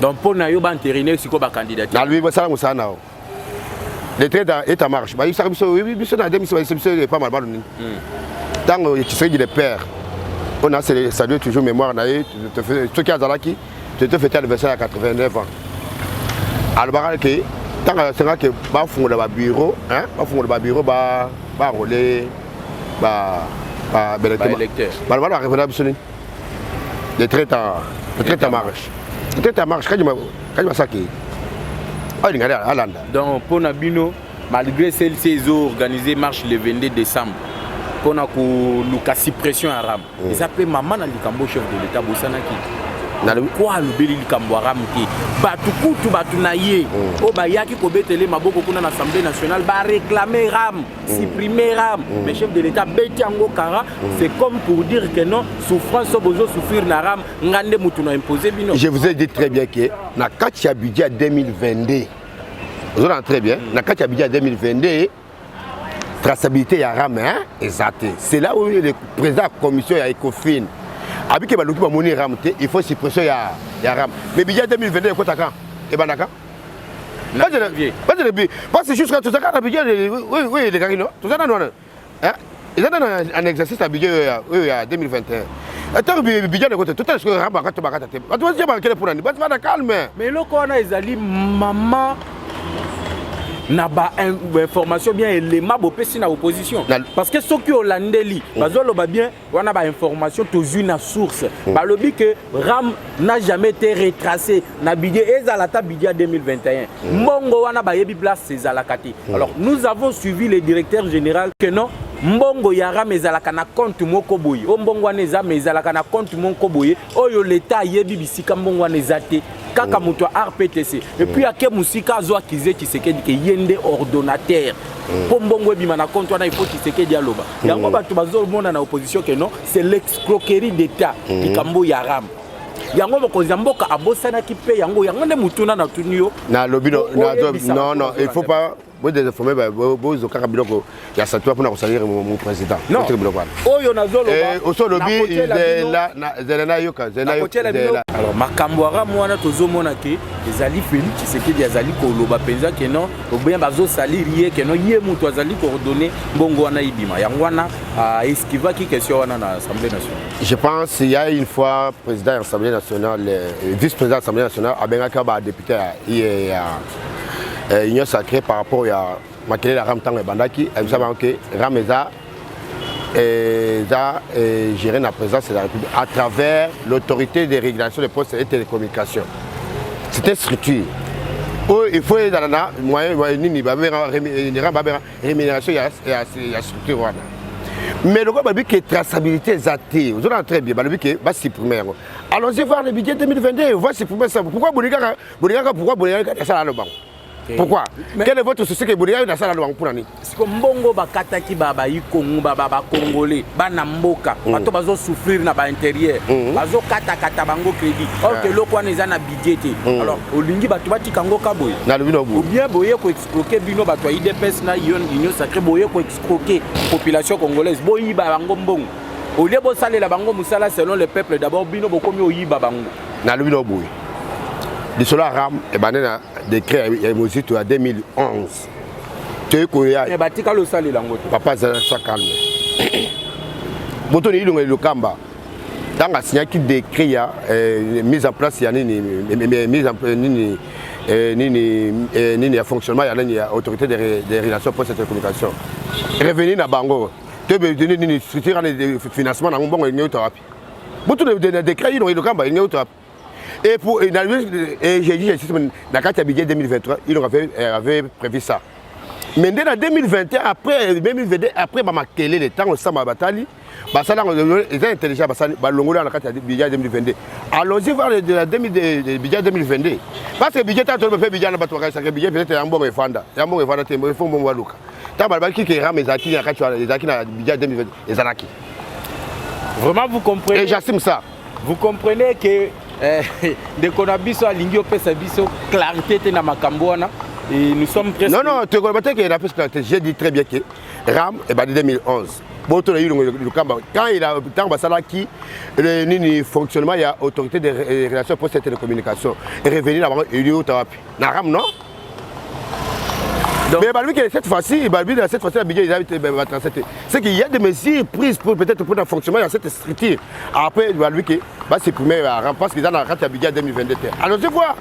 Donc pour na yo ba entériner siko ba candidature. Na lui ba sala musana. Le trait est en marche. Ba isa biso na demi c'est pas mal baloni. Dans tu sais qu'il est père, on a salué toujours mémoire. Ceux qui ont Zalaki, tu te fais anniversaire à 89 ans. Alors, tant que tu fond de bureau, bah rouler, bah électeur. Bah voilà, révélateur. Le trait en marche. Le trait en marche. Quand il m'a saqué, il est à Landa. Donc pour Nabino, malgré celle-ci organisée marche le 22 décembre. On a une suppression à Ram. Ils appellent maman dans le Cambo chef de l'État Bosanaki. Quoi le béli du Cambo Ram qui Batukutu Batunaye. Au Bayaki Kobetele Maboko dans l'Assemblée nationale va réclamer Ram, supprimer Ram. Mais chef de l'État Betiango Kara, c'est comme pour dire que non, souffrance besoin souffrir na Ram, ngande mutuna imposé bino. Je vous ai dit très bien que na Katia budget 2022. Vous entendez très bien. Na Katia budget 2022. Traçabilité à Ram, exact. C'est là où le président de la commission a Ecofin. Avec que l'outil monnaie Ram, il faut suppression à Ram. Mais budget 2022, il faut attaquer. Et ben d'accord. Parce que jusqu'à tout ça, le budget, oui, les gars, non. Tout ça, non. Ils ont un exercice à budget 2021. Attends, budget de côté, tout est ce que Ramba quand tu vas gâter. Tu vas dire que pour un, tu vas calmer. Mais le quoi on a ezali maman n'a pas information bien élément bopesi na opposition parce que ceux qui holandeli bazoloba bien on a ba information tous une source balobi que Ram n'a jamais été retracé na budget ezalata budget 2021 mbongo wana ba yebi place ezalakati. Alors nous avons suivi le directeur général que non mbongo ya Ram ezalaka na compte moko boye o mbongo wana ezalaka na compte moko boye oyo l'état yebi bisika mbongo wana ezate kaka muto RPTC et puis ake musika zo akize Tshisekedi ke yende ordonnateur po mbongo ebima na compte wana il faut Tshisekedi aloba yango bato bazomona na opposition que non c'est l'escroquerie d'état likambo ya Ram yango bokonza mboka abosana ki pe yango nde mutuna na tunio na lobino non il faut pas vous désinformer vous kaka biloko ya satua pour saluer mon président non oyo nazolo ba oso lobi zelena yoka alors makambo ara mwana tozomona ke ezali Félix Tshisekedi azali koloba penza ke non obien bazo salir ke non ye mutu azali coordonner mbongo wana ibima yango wana esquiva ki question wana na Assemblée nationale. Je pense il y a une fois président de l'Assemblée nationale vice-président de l'Assemblée nationale abenga ba député union sacrée par rapport à Makele la Ram Tango et Bandaki, elle savait que Rameza gérer la présence de la République à travers l'autorité de régulation des postes et télécommunications. C'était structure. Il faut dans la moyen rémunération et la structure. Mais le gouvernement dit que la traçabilité est athée. Vous avez très bien, il dit que c'est primaire. Allons-y voir le budget 2022, voir si primaire ça. Pourquoi Bourika est ça là le banc? Pourquoi? Quel est votre souci que Bourika est dans la loi pour l'année? C'est comme Bongo Bakataki Baba Yikongo Baba Congolais, Banamboka, Bato Bazo souffrir na ba intérieur, Bazo Kata Bango crédit. Or que l'eau qu'on est en budget. Alors, au Lingi Batouati Kango Kaboy. Ou bien Boye ko escroquer Bino Bato IDPS na Union Sacrée Boye ko escroquer population congolaise. Boyi Bango Mbongo. Au lieu de saler la Bango Moussala selon le peuple d'abord Bino Bokomi Oyiba Bango. Na Lubino Boy. De cela Ram et Banana décret en 2011. Tu es batika le sale lango. Papa ça calme. Botoni ilonga lokamba. Dans la signature qui décret ya mise en place ya nini mise en nini fonctionnement ya autorité des relations pour cette communication. Revenir na bango. Tu veux nini structure de financement na mbongo ngeo tarapi. Botoni de décret ilonga lokamba ngeo tarapi. Et pour j'ai dit dans le budget 2023, ils avaient prévu ça. Mais en 2021, après 2022, après Makele, le temps où ça m'a bataille, ils ont intelligent, dans le budget 2022. Allons-y voir le budget 2022. Parce que le budget, tu as fait budget dans le budget, peut-être un bon effanda. Un bon effanda, il faut un bon look. Tu as qui est ramé, les acquis dans le budget 2022, les anarchies. Vraiment, vous comprenez? Et j'assume ça. Vous comprenez que dès qu'on a biso alingi opesa biso clarté na makambo wana et nous sommes presque non tu connais pas que la clarté. J'ai dit très bien que Ram est en 2011 boto le kamba quand il a tant basala qui le nini fonctionnement il y a autorité de relations pour cette télécommunication et revenir là il est tawapi na Ram non. Donc, mais cette fois-ci, la budget c'est qu'il y a des mesures prises pour peut-être pour le fonctionnement de cette structure. Après, c'est premier parce qu'ils ont le budget 2022. Alors, je vois.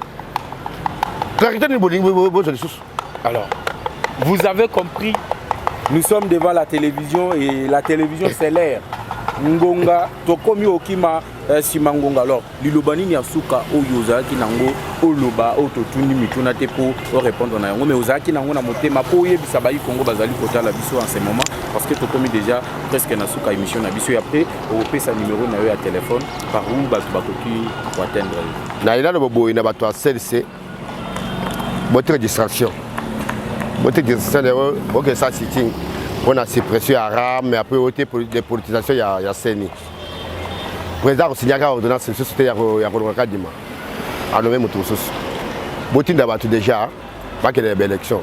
Alors, vous avez compris, nous sommes devant la télévision et la télévision c'est l'air. Ngonga, Tokomi Okima, Simangonga. Alors, Lilobani Niasuka, Oyozaki Nango, Oloba, Ototuni, Mituna Tepo, répondre à Nango, mais Ozaki Nango Namote, Mapoye, Bisabayi, Congo, Bazali, Kota, la Bisso en ce moment, parce que Tokomi déjà presque Nasuka émission Nabisso et après, au pays sa numéro n'a eu à téléphone, par où Batubakoki pour atteindre. Naïla le Bobo, il n'a pas toi, c'est votre distraction. Votre distraction, ok, ça c'est on a suppression à Ram, mais après des politisations, il y a CENI. Le président a signé l'ordonnance, c'était il y a Dima. À nommer Moutoussous. Botin d'abord déjà, pas qu'il y ait des élections.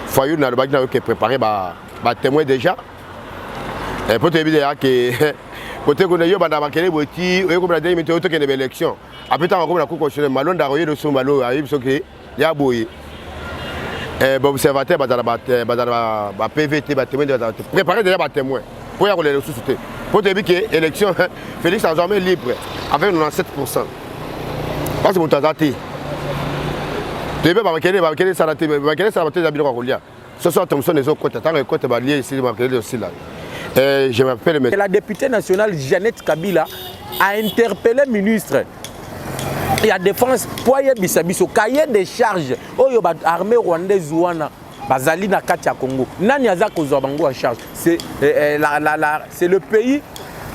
Foyer, on a le bac qui est préparé, témoin déjà. Et pour te dire que côté qu'on a eu, on a quel boti, on a dit mais autre qu'il y ait des élections. Après tant on a cour constitutionnelle, malon d'arroyer le sous malo, arrive ce qui y a bouillé. Observateur, PVT, préparé déjà témoin. pour y avoir les ressources. Pour te dire que l'élection, Félix a jamais libre avec 97%. Parce que mon temps tu veux pas quel ça ce soir Thompson les autres côtés tant que côté balier ici aussi là. Je m'appelle la députée nationale Jeannette Kabila a interpellé le ministre et la défense pour y bisabiso cahier des charges oyo ba armée rwandaise wana bazali na kati ya Congo nani aza kozwa bango en charge c'est c'est le pays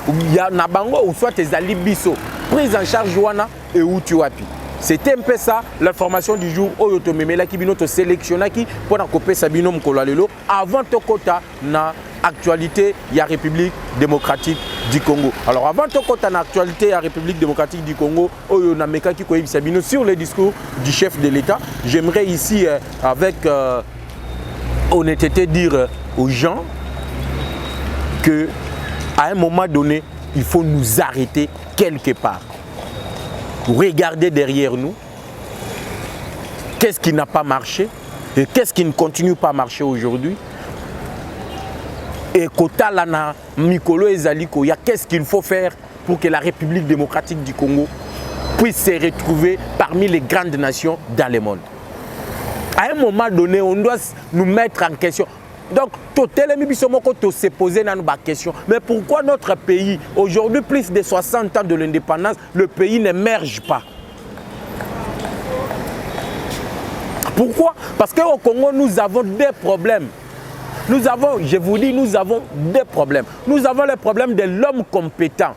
où il y a na bango ou soit ezali biso prise en charge wana et où tu wapi. C'était un peu ça l'information du jour oyo to memela ki bino to sélectionnaki pour na kopé sabino mkola lelo avant to kota na actualité ya République démocratique du Congo. Alors avant to kota na actualité ya République démocratique du Congo oyo na meka ki koyebisa bino sur le discours du chef de l'État, j'aimerais ici avec honnêteté dire aux gens que à un moment donné, il faut nous arrêter quelque part. Regardez derrière nous, qu'est-ce qui n'a pas marché et qu'est-ce qui ne continue pas à marcher aujourd'hui. Et Kota Lana, Mikolo et Zaliko, qu'est-ce qu'il faut faire pour que la République démocratique du Congo puisse se retrouver parmi les grandes nations dans le monde. À un moment donné, on doit nous mettre en question. Donc, se poser dans nos questions. Mais pourquoi notre pays, aujourd'hui, plus de 60 ans de l'indépendance, le pays n'émerge pas? Pourquoi? Parce qu'au Congo, nous avons des problèmes. Nous avons, je vous dis, nous avons des problèmes. Nous avons le problème de l'homme compétent.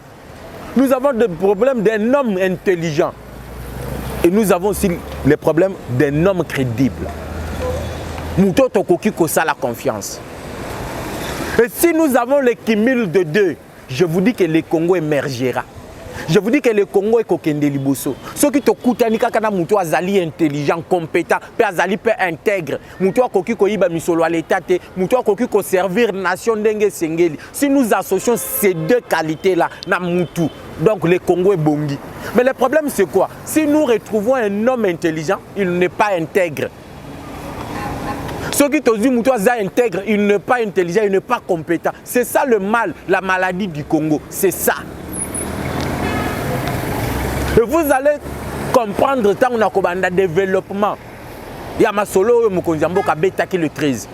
Nous avons le problème d'un homme intelligent. Et nous avons aussi le problème d'un homme crédible. Mouto Tokoki Kosa la confiance. Et si nous avons le cumul de deux, je vous dis que le Congo émergera. Je vous dis que le Congo est kokende liboso. Ceux qui te koutani kaka mouto azali intelligent, compétent, pe azali pe intègre. Mouto koki ko yiba misolo à l'état te, mouto koki ko servir nation ndenge sengeli. Si nous associons ces deux qualités là na moutou, donc le Congo est bongi. Mais le problème c'est quoi? Si nous retrouvons un homme intelligent, il n'est pas intègre. Ceux qui te disent que intègre, il n'est pas intelligent, il n'est pas compétent. C'est ça le mal, la maladie du Congo. C'est ça. Et vous allez comprendre tant qu'on a un développement. Il y a ma solo Mokonziambo qui a bétaqué le 13.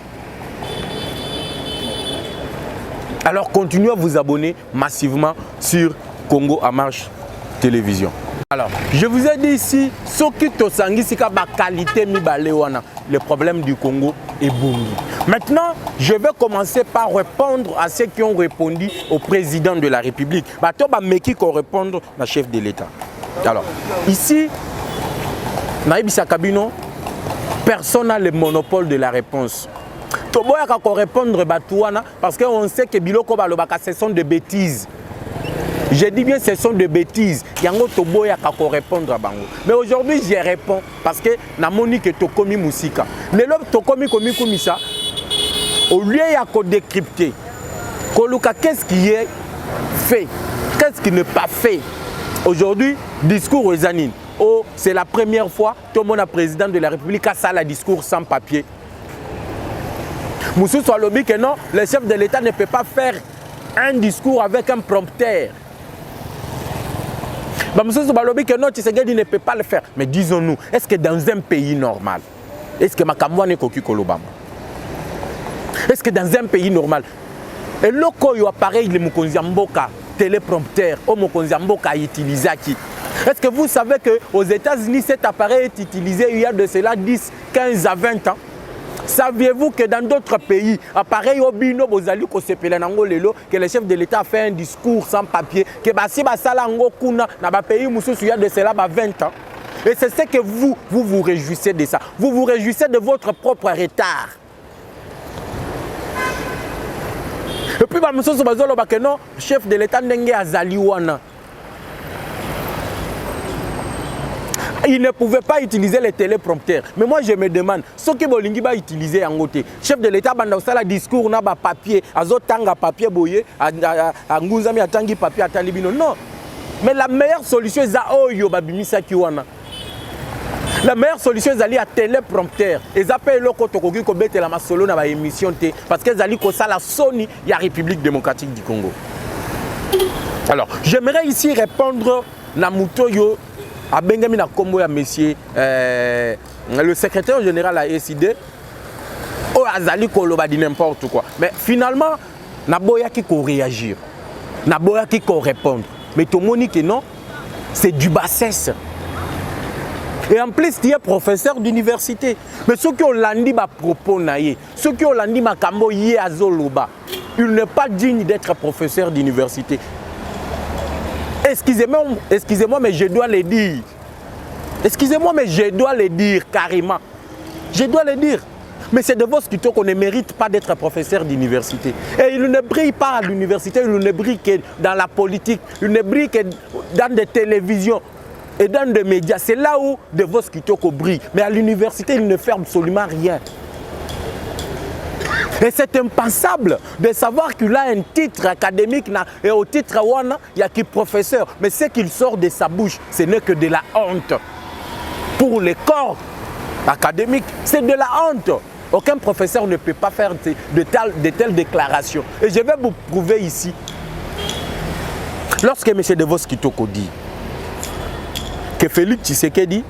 Alors continuez à vous abonner massivement sur Congo à Marche Télévision. Alors, je vous ai dit ici, ce qui est qualité le problème du Congo est bongi. Maintenant, je vais commencer par répondre à ceux qui ont répondu au président de la République. Meki qui répondre au chef de l'État. Alors, ici, Naïbisa Kabino, personne n'a le monopole de la réponse. Toboya ka répondre parce qu'on sait que Biloko Balobaka, ce sont des bêtises. Je dis bien ce sont des bêtises. Yango Toboya kako répondre à Bango. Mais aujourd'hui, j'y réponds parce que namoni que Tokomi Musika. Le lobe Tokomi Komi Kumisa, au lieu de décrypter, Koluka, qu'est-ce qui est fait? Qu'est-ce qui n'est pas fait? Aujourd'hui, discours aux Zanine. Oh, c'est la première fois que le président de la République a ça, le discours sans papier. Moussou Swalobi que non, le chef de l'État ne peut pas faire un discours avec un prompteur. Moussou Swalobi que non, Tshisekedi ne peut pas le faire. Mais disons-nous, est-ce que dans un pays normal, est-ce que Makamwa n'est Koki Kolobama? Est-ce que dans un pays normal, et le koyo appareil le Mokonziamboka téléprompteur, au Mokonziamboka utilisé qui? Est-ce que vous savez qu'aux États-Unis, cet appareil est utilisé il y a de cela 10, 15 à 20 ans? Saviez-vous que dans d'autres pays, appareil Obino Bozali Kosepelanango que le chef de l'État a fait un discours sans papier, que Basi Basalango Kuna, dans un pays où il y a de cela 20 ans? Et c'est ce que vous réjouissez de ça. Vous vous réjouissez de votre propre retard. Et puis, le chef de l'État Ndenge Azaliwana, il ne pouvait pas utiliser les téléprompteurs. Mais moi, je me demande, ce que Bolingi va utiliser en côté. Chef de l'État, le discours, n'a pas papier, azotanga papier boye, anguzami atangi papier atalibino. Non. Mais la meilleure solution, c'est Oyo Babimisa Kiwana. La meilleure solution, c'est à téléprompteur. Ils appellent le Kotokogi Kobete la Masolo dans l'émission parce qu'ils allaient comme ça la Sony, il y a République démocratique du Congo. Alors, j'aimerais ici répondre à Moutoyo, à Benjamin Kombo et à monsieur le secrétaire général à SID. Oh, Azali Koloba dit n'importe quoi. Mais finalement, Naboya qui peut réagir. Naboya qui peut répondre. Mais tout le monde dit que non, c'est du bassesse. Et en plus, il y a professeur d'université. Mais ceux qui ont l'andi ma propos, ceux qui ont l'andi ma kambo yé à Zoloba, il n'est pas digne d'être professeur d'université. Excusez-moi, mais je dois le dire. Excusez-moi, mais je dois le dire carrément. Je dois le dire. Mais c'est de vos scriteurs qu'on ne mérite pas d'être professeur d'université. Et il ne brille pas à l'université, il ne brille que dans la politique, il ne brille que dans des télévisions et dans des médias. C'est là où de vos scriteurs qu'on brille. Mais à l'université, il ne fait absolument rien. Et c'est impensable de savoir qu'il a un titre académique et au titre wana, il y a qui professeur. Mais ce qu'il sort de sa bouche, ce n'est que de la honte. Pour les corps académiques, c'est de la honte. Aucun professeur ne peut pas faire de telles déclarations. Et je vais vous prouver ici. Lorsque M. De Vos Kitoko dit que Félix Tshisekedi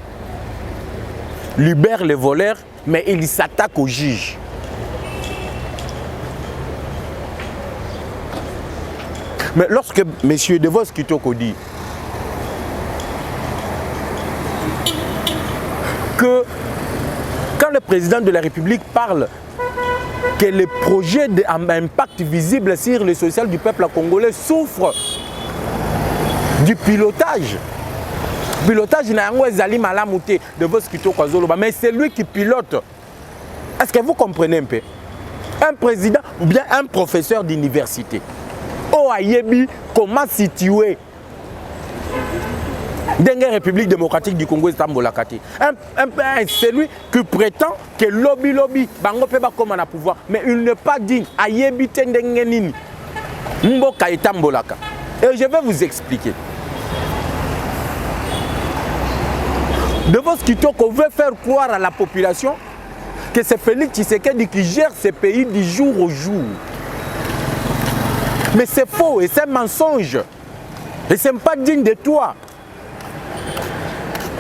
libère les voleurs, mais il s'attaque aux juges. Mais lorsque M. De Vos Kitoko dit que quand le président de la République parle que les projets d'impact visible sur le social du peuple congolais souffrent du pilotage. Pilotage de Vos Kitoko Zoloba, mais c'est lui qui pilote. Est-ce que vous comprenez un peu? Un président ou bien un professeur d'université. Oh ayebi, comment situer Dengue République démocratique du Congo est Ambolakati. C'est lui qui prétend que lobby, bango peut pas comme on a pouvoir, mais il n'est pas digne. Ayebi tendenge nini. Mboka est Ambolaka. Et je vais vous expliquer. De vos Kitoko veut faire croire à la population que c'est Félix Tshisekedi qui gère ce pays du jour au jour. Mais c'est faux et c'est un mensonge. Et ce n'est pas digne de toi.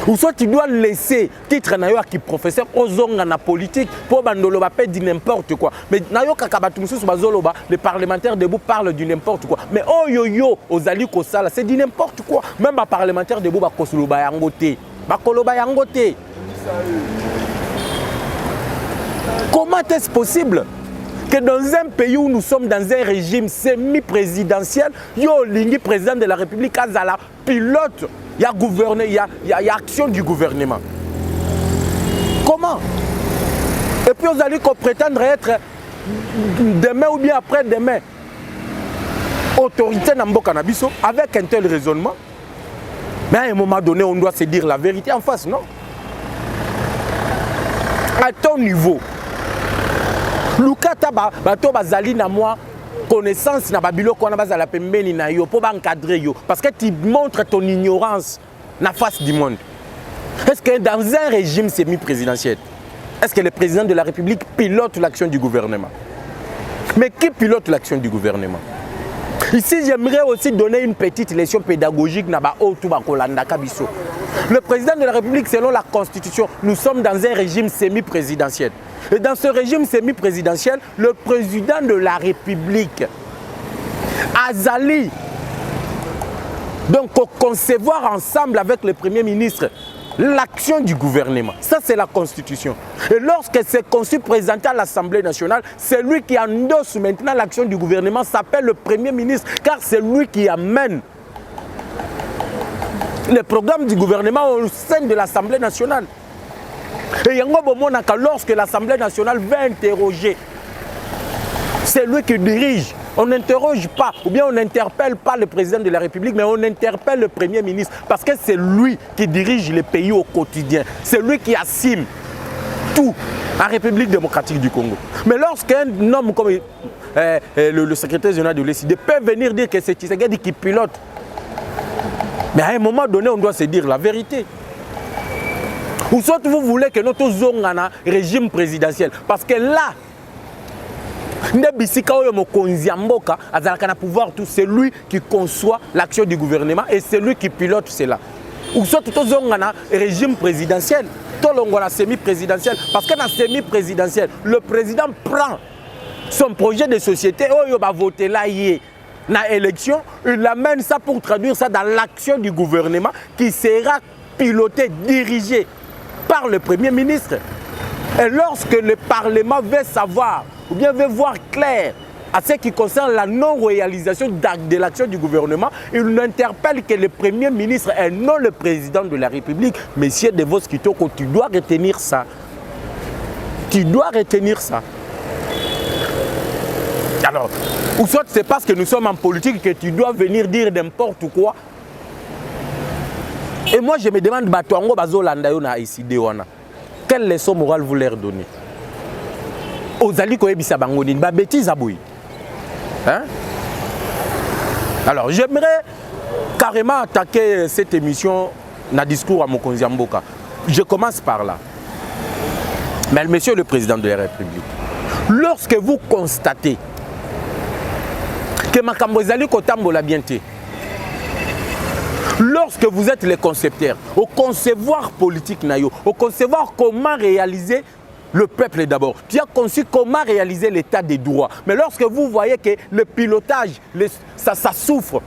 Ou soit tu dois laisser titre nayo qui professeur ozonga na politique pour bandoloba peut dire n'importe quoi. Mais nayo kakabatumusu bazoloba les parlementaires debout parlent du n'importe quoi. Mais oh yo yo ozali kosala c'est du n'importe quoi. Même les parlementaires debout ba kosoloba yango te. Ba koloba yango te. Comment est-ce possible que dans un pays où nous sommes dans un régime semi-présidentiel, yo lingi président de la République azala pilote, il y a gouverner, il y a action du gouvernement. Comment? Et puis vous allez prétendre être demain ou bien après-demain autorité dans Mboka Nabiso avec un tel raisonnement. Mais à un moment donné, on doit se dire la vérité en face, non? À ton niveau, Lukata bato bazali na moi connaissance na babilo kona bazala pembeni na yo pour encadrer yo parce que tu montres ton ignorance na face du monde. Est-ce que dans un régime semi-présidentiel, est-ce que le président de la République pilote l'action du gouvernement? Mais qui pilote l'action du gouvernement? Ici, j'aimerais aussi donner une petite leçon pédagogique na ba otu ba kolanda kabiso. Le président de la République, selon la Constitution, nous sommes dans un régime semi-présidentiel. Et dans ce régime semi-présidentiel, le président de la République, Azali, donc concevoir ensemble avec le Premier ministre l'action du gouvernement. Ça, c'est la Constitution. Et lorsque c'est conçu présenté à l'Assemblée nationale, c'est lui qui endosse maintenant l'action du gouvernement, s'appelle le Premier ministre, car c'est lui qui amène le programme du gouvernement au sein de l'Assemblée nationale. Et lorsque l'Assemblée nationale va interroger, c'est lui qui dirige. On n'interroge pas, ou bien on n'interpelle pas le président de la République, mais on interpelle le Premier ministre, parce que c'est lui qui dirige le pays au quotidien. C'est lui qui assume tout en République démocratique du Congo. Mais lorsqu'un homme comme le secrétaire général de l'ECD peut venir dire que c'est Tshisekedi qui pilote, mais à un moment donné, on doit se dire la vérité. Ou soit vous voulez que notre zone ait un régime présidentiel. Parce que là, c'est lui qui conçoit l'action du gouvernement et c'est lui qui pilote cela. Ou soit tout un régime présidentiel, tout un semi-présidentiel. Parce que dans semi-présidentiel, le président prend son projet de société, il va voter là, dans l'élection, il amène ça pour traduire ça dans l'action du gouvernement qui sera piloté, dirigé par le Premier ministre. Et lorsque le Parlement veut savoir, ou bien veut voir clair à ce qui concerne la non-réalisation de l'action du gouvernement, il n'interpelle que le Premier ministre et non le Président de la République. Monsieur De Vos Kitoko, tu dois retenir ça. Tu dois retenir ça. Alors, ou soit c'est parce que nous sommes en politique que tu dois venir dire n'importe quoi. Et moi je me demande, quelle leçon morale vous leur donnez? Hein? Alors j'aimerais carrément attaquer cette émission dans le discours à Mokonzi Mboka. Je commence par là. Mais monsieur le Président de la République, lorsque vous constatez que makambo ezali kotambola bien te, lorsque vous êtes les concepteurs, au concevoir politique nayo, au concevoir comment réaliser le peuple d'abord, tu as conçu comment réaliser l'état des droits. Mais lorsque vous voyez que le pilotage, ça souffre,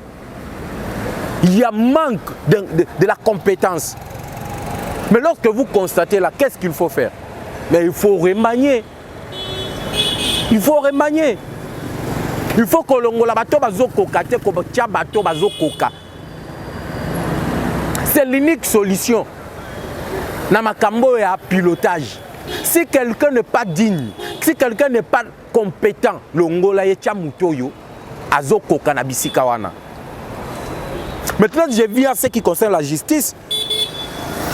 il y a manque de la compétence. Mais lorsque vous constatez là, qu'est-ce qu'il faut faire? Mais il faut remanier. Il faut remanier. Il faut que l'on bato bazo koka te ko tia bato bazo koka. C'est l'unique solution. Na makambo ya pilotage. Si quelqu'un n'est pas digne, si quelqu'un n'est pas compétent, l'ongola ye tia mutoyo azo koka na bisika wana. Maintenant, je viens à ce qui concerne la justice.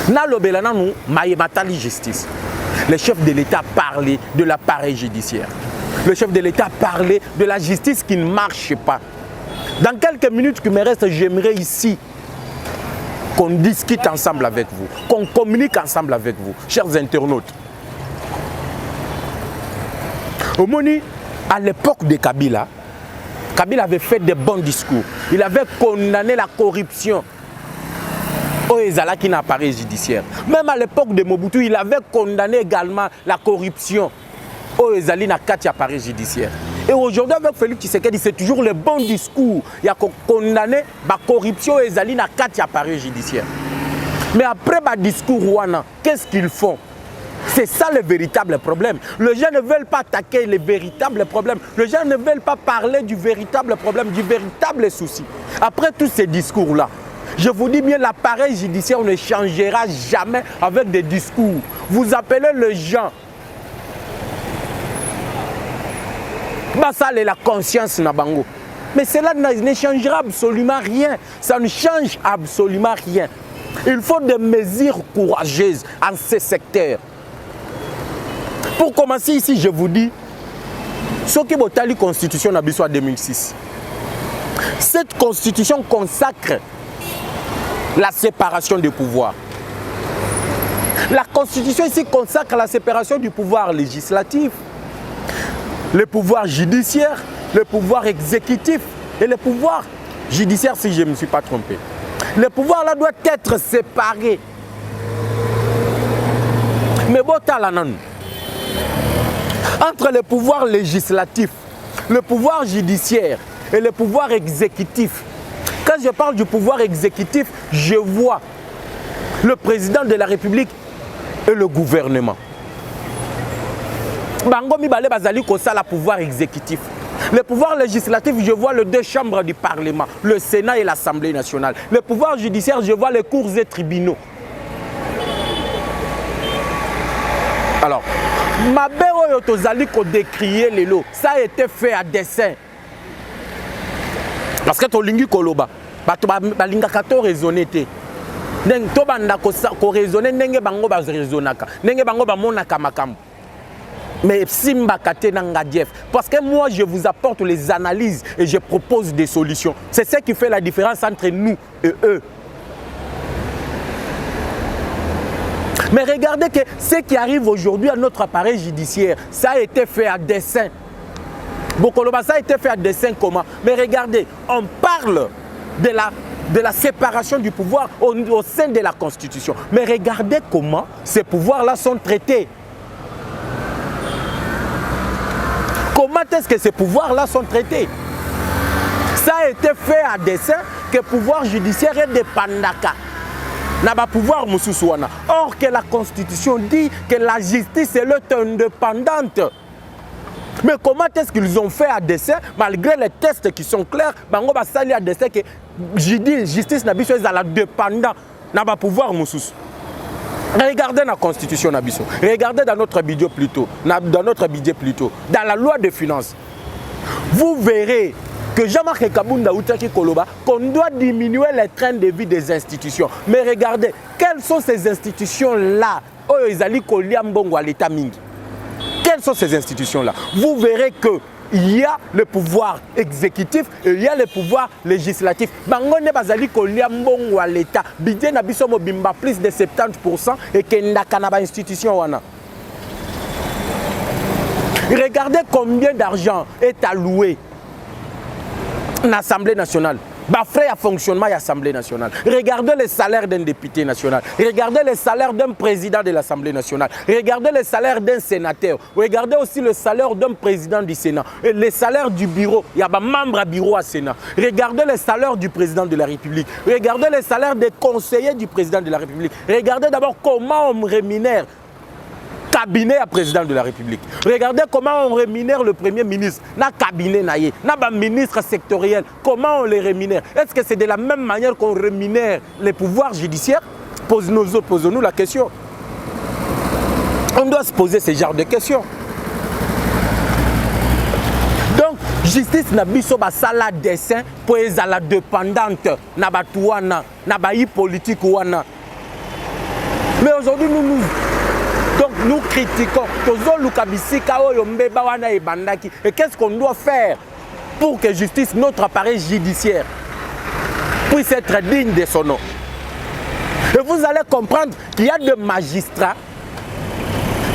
Na lobelana nous mayematali justice. Le chef de l'État parlait de l'appareil judiciaire. Le chef de l'État parlait de la justice qui ne marche pas. Dans quelques minutes qui me restent, j'aimerais ici qu'on discute ensemble avec vous, qu'on communique ensemble avec vous, chers internautes. Au Moni, à l'époque de Kabila, Kabila avait fait de bons discours. Il avait condamné la corruption au Ezalaki n'a appareil judiciaire. Même à l'époque de Mobutu, il avait condamné également la corruption au Ezali n'a quatre appareils judiciaires. Et aujourd'hui, avec Félix Tshisekedi, c'est toujours le bon discours. Il y a condamné la corruption au Ezali n'a quatre appareils judiciaires. Mais après le discours, qu'est-ce qu'ils font? C'est ça le véritable problème. Les gens ne veulent pas attaquer les véritables problèmes. Les gens ne veulent pas parler du véritable problème, du véritable souci. Après tous ces discours-là, je vous dis bien, l'appareil judiciaire ne changera jamais avec des discours. Vous appelez les gens. Ça, c'est la conscience Nabango. Mais cela ne changera absolument rien. Ça ne change absolument rien. Il faut des mesures courageuses en ces secteurs. Pour commencer ici, je vous dis, ce qui est la constitution de 2006. Cette constitution consacre la séparation des pouvoirs. La constitution ici consacre la séparation du pouvoir législatif, le pouvoir judiciaire, le pouvoir exécutif et le pouvoir judiciaire, si je ne me suis pas trompé. Le pouvoir là doit être séparé. Mais bon, entre le pouvoir législatif, le pouvoir judiciaire et le pouvoir exécutif. Quand je parle du pouvoir exécutif, je vois le président de la République et le gouvernement. Bangomi Balé Bazali Kosa, le pouvoir exécutif. Le pouvoir législatif, je vois les deux chambres du Parlement, le Sénat et l'Assemblée nationale. Le pouvoir judiciaire, je vois les cours et tribunaux. Alors, ma belle Otozali ko décrier les lots, ça a été fait à dessein. Parce que to lingi koloba, bato balinga kato raisonner te. Ndeng to banda ko raisonner ndenge bango ba raisonaka, ndenge bango ba monaka makambo. Mais simba kate nanga dief, parce que moi je vous apporte les analyses et je propose des solutions. C'est ce qui fait la différence entre nous et eux. Mais regardez que ce qui arrive aujourd'hui à notre appareil judiciaire, ça a été fait à dessein. Bokoloba, ça a été fait à dessein comment? Mais regardez, on parle de la séparation du pouvoir au sein de la Constitution. Mais regardez comment ces pouvoirs-là sont traités. Comment est-ce que ces pouvoirs-là sont traités? Ça a été fait à dessein que le pouvoir judiciaire est dépendant. N'a pas pouvoir Moussousouana. Or que la Constitution dit que la justice est indépendante. Mais comment est-ce qu'ils ont fait à dessein, malgré les tests qui sont clairs, bango ba sali à dessein que justice n'a biso est dépendant, n'a pas pouvoir Moussous. Regardez la Constitution Nabiso. Regardez dans notre budget plutôt, dans la loi de finances. Vous verrez que Jean-Marc Kabunda Outaki Koloba, qu'on doit diminuer les trains de vie des institutions. Mais regardez, quelles sont ces institutions-là? Oh, ils allaient Koliambongo à l'État Mingi. Quelles sont ces institutions-là? Vous verrez qu'il y a le pouvoir exécutif et il y a le pouvoir législatif. Bangone bazali Koliambongo à l'État. Bidé Nabiso Mobimba plus de 70% et qu'il n'y a qu'une institution. Regardez combien d'argent est alloué l'Assemblée nationale. Frais à fonctionnement de l'Assemblée nationale. Regardez les salaires d'un député national. Regardez les salaires d'un président de l'Assemblée nationale. Regardez les salaires d'un sénateur. Regardez aussi le salaire d'un président du Sénat. Et les salaires du bureau. Il y a des membres à bureau à Sénat. Regardez les salaires du président de la République. Regardez les salaires des conseillers du président de la République. Regardez d'abord comment on rémunère cabinet à président de la République. Regardez comment on rémunère le Premier ministre. Na cabinet naïe, na ministre sectoriel. Comment on les rémunère? Est-ce que c'est de la même manière qu'on rémunère les pouvoirs judiciaires? Posons-nous la question. On doit se poser ce genre de questions. Donc, justice na biso basala dessin pour la dépendante na batuana, na bayi politique wana. Mais aujourd'hui donc nous critiquons. Et qu'est-ce qu'on doit faire pour que justice, notre appareil judiciaire, puisse être digne de son nom? Et vous allez comprendre qu'il y a des magistrats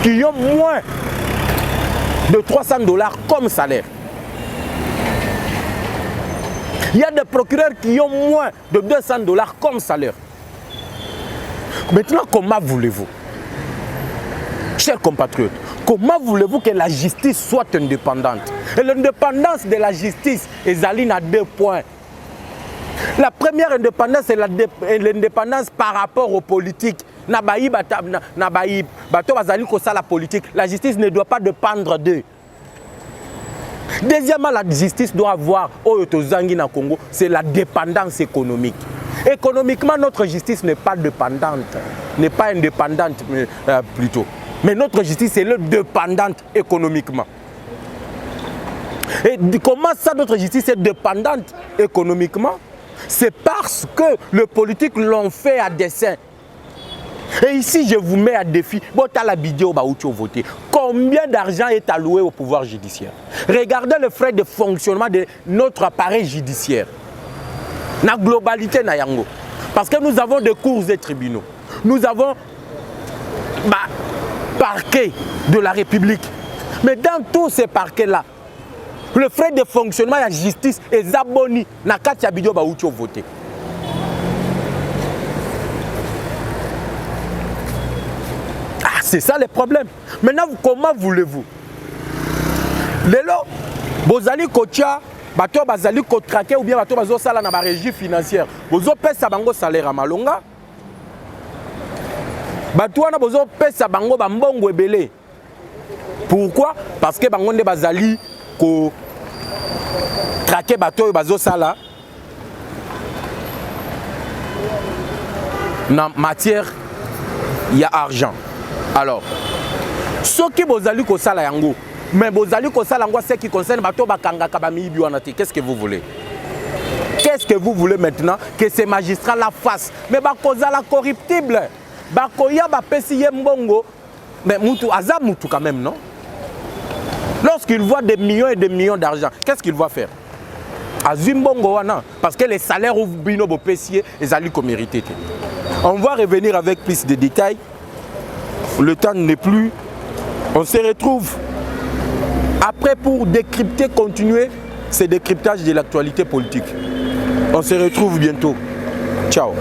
qui ont moins de 300 $ comme salaire. Il y a des procureurs qui ont moins de 200 $ comme salaire. Maintenant, comment voulez-vous? Chers compatriotes, comment voulez-vous que la justice soit indépendante? Et l'indépendance de la justice est aline à 2 points. La première indépendance, c'est l'indépendance par rapport aux politiques. La justice ne doit pas dépendre d'eux. Deuxièmement, la justice doit avoir, Congo, c'est la dépendance économique. Économiquement, notre justice n'est pas dépendante, n'est pas indépendante plutôt. Mais notre justice est dépendante économiquement. Et comment ça, notre justice est dépendante économiquement? C'est parce que les politiques l'ont fait à dessein. Et ici, je vous mets à défi. Combien d'argent est alloué au pouvoir judiciaire? Regardez les frais de fonctionnement de notre appareil judiciaire. La globalité na yango. Parce que nous avons des cours et tribunaux. Nous avons parquet de la République. Mais dans tous ces parquets-là, le frais de fonctionnement de la justice est abonné. Nakati Abidio Baoucho voté. Ah, c'est ça le problème. Maintenant, comment voulez-vous? Lelo, Bozali Kocha, Bato Bazali Kotrake ou bien Bato Bazo Sala na ba régie financière. Bozo pesa bango salaire à Malonga. Batouana bozo pesa bango bambongo ebele. Pourquoi? Parce que bango ne bazali ko traquer bateau bazo sala na matière il y a argent. Alors ce qui bozali ko sala yango, mais bozali ko sala yango ce qui concerne bateau bakanga kabami biwanati. Qu'est-ce que vous voulez? Qu'est-ce que vous voulez maintenant que ces magistrats la fassent? Mais bakoza la corruptible. Bakoya bapesi yembongo, mais mutu aza mutu quand même, non? Lorsqu'il voit des millions et des millions d'argent, qu'est-ce qu'il va faire? Azimbongo wana, parce que les salaires ou bino bopesier, ils allaient comme mérité. On va revenir avec plus de détails le temps n'est plus. On se retrouve après pour décrypter, continuer ce décryptage de l'actualité politique. On se retrouve bientôt. Ciao.